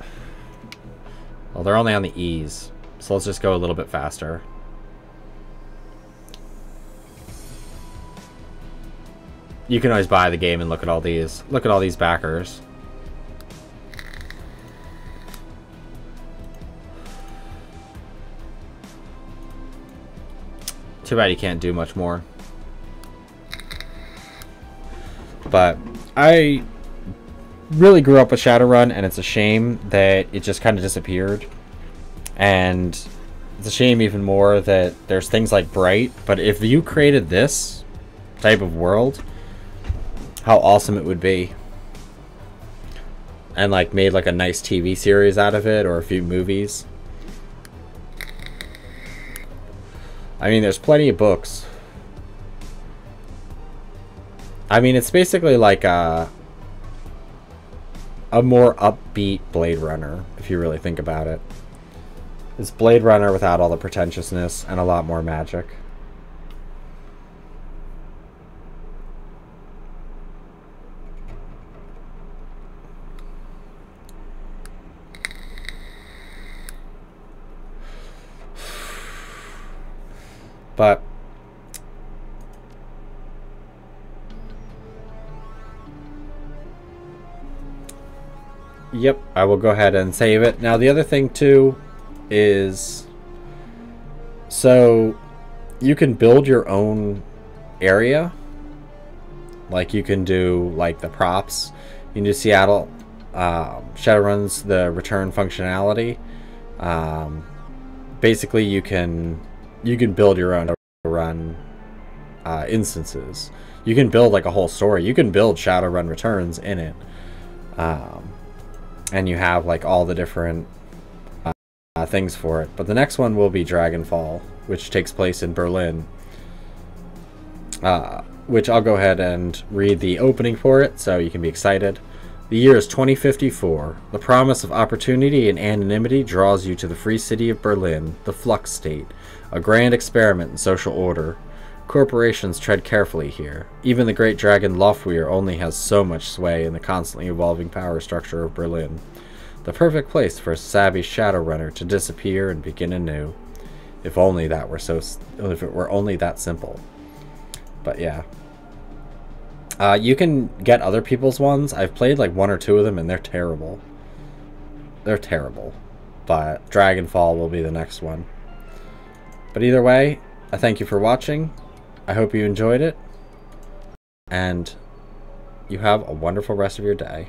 Speaker 1: Well, they're only on the E's, so let's just go a little bit faster. You can always buy the game and look at all these. Look at all these backers. Too bad you can't do much more. But I really grew up with Shadowrun, and it's a shame that it just kind of disappeared. And it's a shame even more that there's things like Bright, but if you created this type of world, how awesome it would be. And like made like a nice TV series out of it, or a few movies. I mean, there's plenty of books. I mean, it's basically like a more upbeat Blade Runner, if you really think about it. It's Blade Runner without all the pretentiousness and a lot more magic. But yep, I will go ahead and save it. Now the other thing too is, so you can build your own area. Like you can do like the props. You can do Seattle. Shadowrun's the return functionality. Basically you can build your own run instances. You can build like a whole story. You can build Shadowrun Returns in it. And you have like all the different things for it. But the next one will be Dragonfall, which takes place in Berlin. Which I'll go ahead and read the opening for it so you can be excited. The year is 2054. The promise of opportunity and anonymity draws you to the free city of Berlin, the Flux State, a grand experiment in social order. Corporations tread carefully here. Even the great dragon Lofweir only has so much sway in the constantly evolving power structure of Berlin. The perfect place for a savvy Shadowrunner to disappear and begin anew. If it were only that simple. But yeah. You can get other people's ones. I've played like 1 or 2 of them and they're terrible. They're terrible. But Dragonfall will be the next one. But either way, I thank you for watching. I hope you enjoyed it. And you have a wonderful rest of your day.